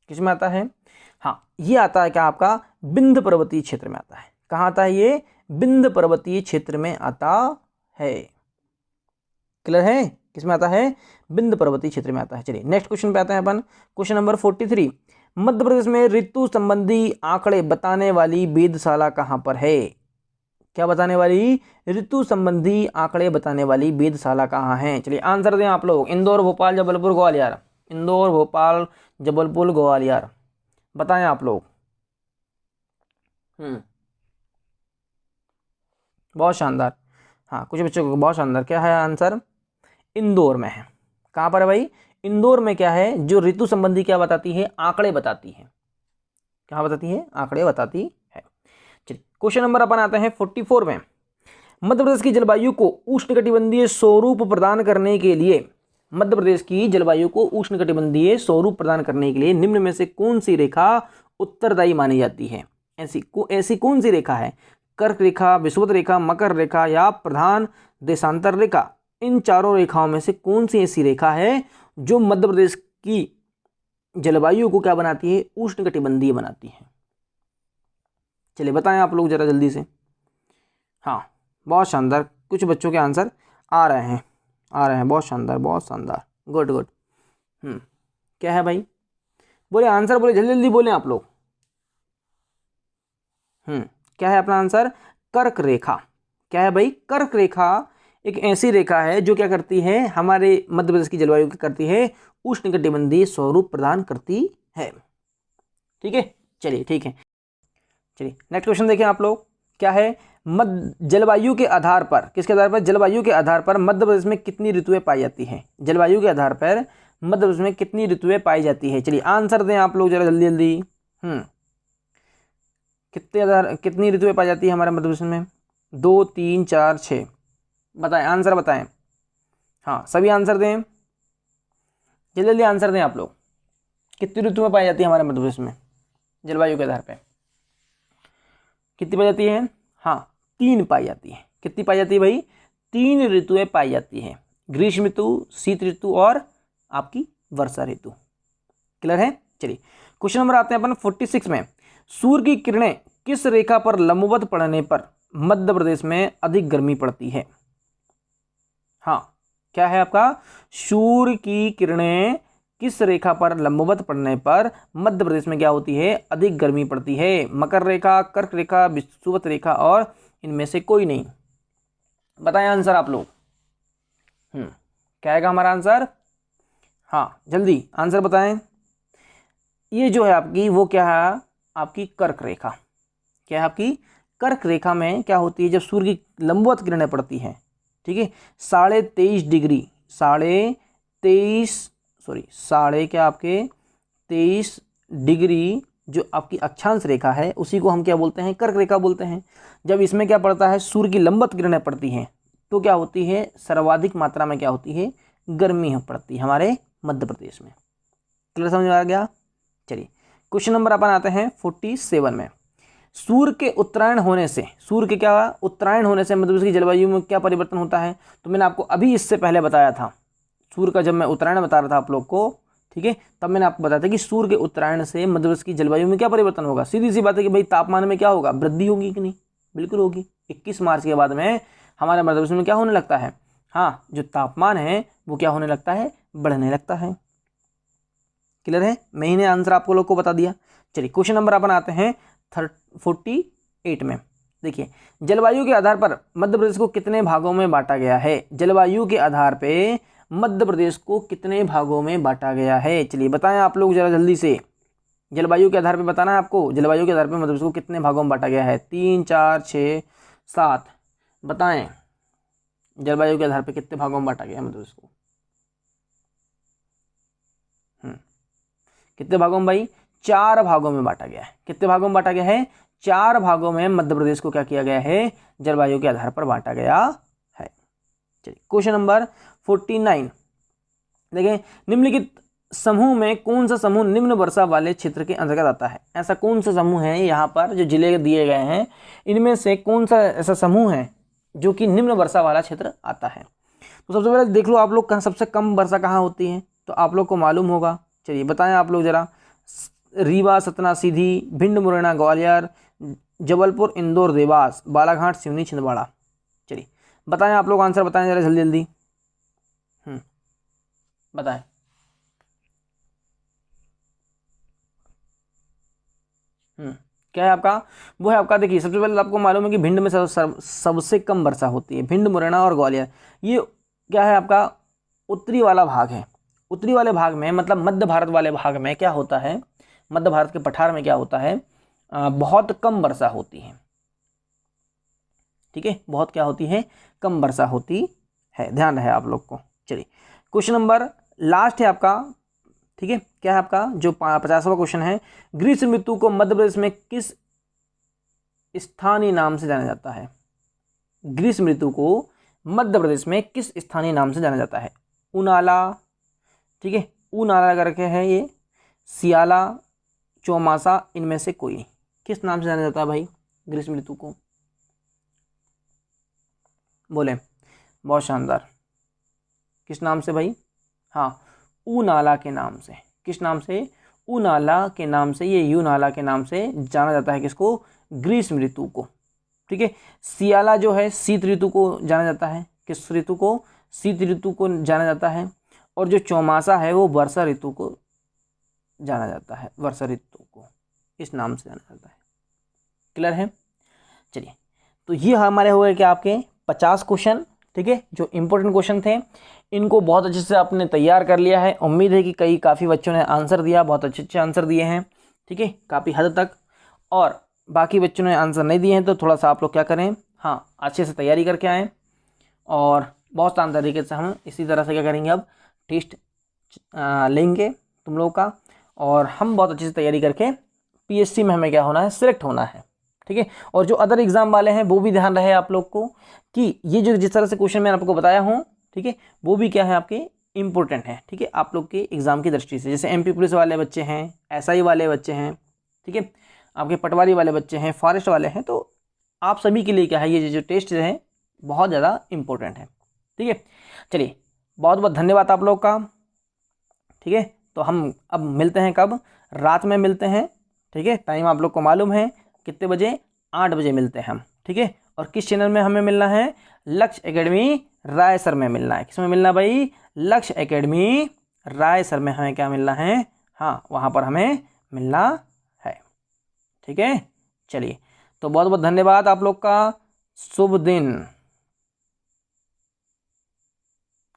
किस में आता है? हाँ, ये आता है क्या आपका? विंध्य पर्वतीय क्षेत्र में आता है। कहाँ आता है ये? विंध्य पर्वतीय क्षेत्र में आता है। क्लियर है? किस में आता है? विंध्य पर्वतीय क्षेत्र में आता है। चलिए नेक्स्ट क्वेश्चन पे आते हैं अपन। Question number 43। मध्य प्रदेश में ऋतु संबंधी आंकड़े बताने वाली वेधशाला कहाँ पर है? क्या बताने वाली? ऋतु संबंधी आंकड़े बताने वाली वेधशाला कहाँ है? चलिए आंसर दें आप लोग। इंदौर, भोपाल, जबलपुर, ग्वालियर। इंदौर, भोपाल, जबलपुर, ग्वालियर। बताएं आप लोग। बहुत शानदार। हाँ, कुछ बच्चों को बहुत शानदार। क्या है आंसर? इंदौर में है। कहाँ पर है भाई? इंदौर में क्या है? जो ऋतु संबंधी क्या बताती है? आंकड़े बताती है। क्या बताती है? आंकड़े बताती है। चलिए क्वेश्चन नंबर अपन आते हैं 44 में। मध्य प्रदेश की जलवायु को उष्णकटिबंधीय स्वरूप प्रदान करने के लिए, मध्य प्रदेश की जलवायु को उष्णकटिबंधीय स्वरूप प्रदान करने के लिए निम्न में से कौन सी रेखा उत्तरदायी मानी जाती है? ऐसी कौन सी रेखा है? कर्क रेखा, विषुवत रेखा, मकर रेखा या प्रधान देशांतर रेखा? इन चारों रेखाओं में से कौन सी ऐसी रेखा है जो मध्य प्रदेश की जलवायु को क्या बनाती है? उष्णकटिबंधीय बनाती है। चलिए बताएं आप लोग जरा जल्दी से। हाँ, बहुत शानदार। कुछ बच्चों के आंसर आ रहे हैं। बहुत शानदार, बहुत शानदार। Good good. क्या है भाई? बोले आंसर, बोले जल्दी जल्दी बोले आप लोग। क्या है अपना आंसर? कर्क रेखा। क्या है भाई? कर्क रेखा एक ऐसी रेखा है जो क्या करती है? हमारे मध्य प्रदेश की जलवायु की करती है? उष्णकटिबंधीय स्वरूप प्रदान करती है। ठीक है, चलिए ठीक है। चलिए नेक्स्ट क्वेश्चन देखें आप लोग। क्या है? जलवायु के आधार पर, किसके आधार पर? जलवायु के आधार पर मध्य प्रदेश में कितनी ऋतुएं पाई जाती हैं? जलवायु के आधार पर मध्य प्रदेश में कितनी ऋतुएं पाई जाती है? चलिए आंसर दें आप लोग जरा जल्दी जल्दी। कितनी ऋतुएं पाई जाती है हमारे मध्य प्रदेश में? 2, 3, 4, 6। बताएं, आंसर बताएं। हाँ, सभी आंसर दें, जल्दी जल्दी आंसर दें आप लोग। कितनी ऋतुएं पाई जाती है हमारे मध्य प्रदेश में जलवायु के आधार पर? कितनी पाई जाती है? हाँ, 3 पाई जाती है। कितनी पाई जाती है भाई? 3 ऋतुएं पाई जाती है। ग्रीष्म ऋतु, शीत ऋतु और आपकी वर्षा ऋतु। क्लियर है? चलिए क्वेश्चन नंबर आते हैं अपन 46 में। सूर्य की किरणें किस रेखा पर लंबवत पड़ने पर मध्य प्रदेश में अधिक गर्मी पड़ती है? हाँ, क्या है आपका? सूर्य की किरणें किस रेखा पर लंबवत पड़ने पर मध्य प्रदेश में क्या होती है? अधिक गर्मी पड़ती है। मकर रेखा, कर्क रेखा, विषुवत रेखा और इनमें से कोई नहीं। बताएं आंसर आप लोग। क्या आएगा हमारा आंसर? हाँ, जल्दी आंसर बताएं। ये जो है आपकी, वो क्या है? आपकी कर्क रेखा। क्या है आपकी? कर्क रेखा में क्या होती है? जब सूर्य की लंबवत किरणें पड़ती हैं, ठीक है, 23.5 डिग्री, 23 डिग्री जो आपकी अक्षांश रेखा है, उसी को हम क्या बोलते हैं? कर्क रेखा बोलते हैं। जब इसमें क्या पड़ता है? सूर्य की लंबवत किरणें पड़ती हैं, तो क्या होती है? सर्वाधिक मात्रा में क्या होती है? गर्मी पड़ती है हमारे मध्य प्रदेश में। क्लियर समझ में आ गया? चलिए क्वेश्चन नंबर अपन आते हैं 47 में। सूर्य के उत्तरायण होने से, सूर्य के क्या उत्तरायण होने से मध्य प्रदेश की जलवायु में क्या परिवर्तन होता है? तो मैंने आपको अभी इससे पहले बताया था, सूर्य का जब मैं उत्तरायण बता रहा था आप लोग को, ठीक है, तब मैंने आपको बताया था कि सूर्य के उत्तरायण से मध्य प्रदेश की जलवायु में क्या परिवर्तन होगा। सीधी सी बात है कि भाई तापमान में क्या होगा? वृद्धि होगी कि नहीं? बिल्कुल होगी। 21 मार्च के बाद में हमारे मध्य प्रदेश में क्या होने लगता है? हाँ, जो तापमान है वो क्या होने लगता है? बढ़ने लगता है। क्लियर है, मैंने आंसर आपको लोग को बता दिया। चलिए क्वेश्चन नंबर अपन आते हैं 48 में। देखिए, जलवायु के आधार पर मध्य प्रदेश को कितने भागों में बांटा गया है? जलवायु के आधार पे मध्य प्रदेश को कितने भागों में बांटा गया है? चलिए बताएं आप लोग जरा जल्दी से। जलवायु के आधार पे बताना है आपको, जलवायु के आधार पे मध्य प्रदेश को कितने भागों में बांटा गया है? 3, 4, 6, 7 बताएं। जलवायु के आधार पे कितने भागों में बांटा गया है मध्य प्रदेश को? कितने भागों में भाई? 4 भागों में बांटा गया है। कितने भागों में बांटा गया है? 4 भागों में मध्य प्रदेश को क्या किया गया है? जलवायु के आधार पर बांटा गया है। चलिए क्वेश्चन नंबर 49 देखें, निम्नलिखित समूह में कौन सा समूह निम्न वर्षा वाले क्षेत्र के अंतर्गत आता है? ऐसा कौन सा समूह है यहाँ पर जो जिले दिए गए हैं, इनमें से कौन सा ऐसा समूह है जो कि निम्न वर्षा वाला क्षेत्र आता है? तो सबसे पहले देख लो आप लोग, कहाँ सबसे कम वर्षा कहाँ होती है, तो आप लोग को मालूम होगा। चलिए बताएं आप लोग जरा। रीवा, सतना, सीधी, भिंड, मुरैना, ग्वालियर, जबलपुर, इंदौर, देवास, बालाघाट, सिवनी, छिंदवाड़ा। चलिए बताएं आप लोग, आंसर बताएं जरा जल्दी जल्दी। बताएं। क्या है आपका? वो है आपका, देखिए सबसे पहले आपको मालूम है कि भिंड में सबसे कम वर्षा होती है। भिंड, मुरैना और ग्वालियर, ये क्या है आपका? उत्तरी वाला भाग है। उत्तरी वाले भाग में मतलब मध्य भारत वाले भाग में क्या होता है? मध्य भारत के पठार में क्या होता है? बहुत कम वर्षा होती है। ठीक है, बहुत क्या होती है? कम वर्षा होती है, ध्यान रहे आप लोग को। चलिए क्वेश्चन नंबर लास्ट है आपका। ठीक है, क्या है आपका जो 50वां क्वेश्चन है? ग्रीष्म ऋतु को मध्य प्रदेश में किस स्थानीय नाम से जाना जाता है? ग्रीष्म ऋतु को मध्य प्रदेश में किस स्थानीय नाम से जाना जाता है? उनाला, ठीक है, उनाला करके है ये, सियाला, चौमासा, इनमें से कोई किस नाम से जाना जाता है भाई ग्रीष्म ऋतु को? बोले, बहुत शानदार। किस नाम से भाई? हाँ, उनाला के नाम से। किस नाम से? उनाला के नाम से, ये यूनाला के नाम से जाना जाता है किसको? ग्रीष्म ऋतु को। ठीक है, सियाला जो है शीत ऋतु को जाना जाता है। किस ऋतु को? शीत ऋतु को जाना जाता है। और जो चौमासा है वो वर्षा ऋतु को जाना जाता है, वर्षा ऋतु को इस नाम से जाना जाता है। क्लियर है? चलिए, तो ये हमारे हो गए क्या आपके 50 क्वेश्चन। ठीक है, जो इंपॉर्टेंट क्वेश्चन थे इनको बहुत अच्छे से आपने तैयार कर लिया है। उम्मीद है कि काफ़ी बच्चों ने आंसर दिया, बहुत अच्छे अच्छे आंसर दिए हैं। ठीक है, काफ़ी हद तक। और बाकी बच्चों ने आंसर नहीं दिए हैं तो थोड़ा सा आप लोग क्या करें, हाँ अच्छे से तैयारी करके आएँ। और बहुत शानदार तरीके से हम इसी तरह से क्या करेंगे, अब टेस्ट लेंगे तुम लोग का, और हम बहुत अच्छे से तैयारी करके पीएससी में हमें क्या होना है? सिलेक्ट होना है। ठीक है, और जो अदर एग्जाम वाले हैं वो भी ध्यान रहे आप लोग को कि ये जो जिस तरह से क्वेश्चन मैंने आपको बताया हूँ, ठीक है, वो भी क्या है आपके इंपॉर्टेंट है। ठीक है, आप लोग के एग्जाम की दृष्टि से, जैसे एमपी पुलिस वाले बच्चे हैं, एसआई वाले बच्चे हैं, ठीक है, आपके पटवारी वाले बच्चे हैं, फॉरेस्ट वाले हैं, तो आप सभी के लिए क्या है ये जो टेस्ट है बहुत ज़्यादा इंपॉर्टेंट है। ठीक है, चलिए बहुत बहुत धन्यवाद आप लोग का। ठीक है, तो हम अब मिलते हैं कब? रात में मिलते हैं। ठीक है, टाइम आप लोग को मालूम है कितने बजे? 8 बजे मिलते हैं हम। ठीक है, और किस चैनल में हमें मिलना है? लक्ष्य एकेडमी रायसर में मिलना है। किस में मिलना भाई? लक्ष्य एकेडमी रायसर में हमें क्या मिलना है? हाँ, वहाँ पर हमें मिलना है। ठीक है, चलिए तो बहुत बहुत धन्यवाद आप लोग का। शुभ दिन।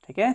ठीक है।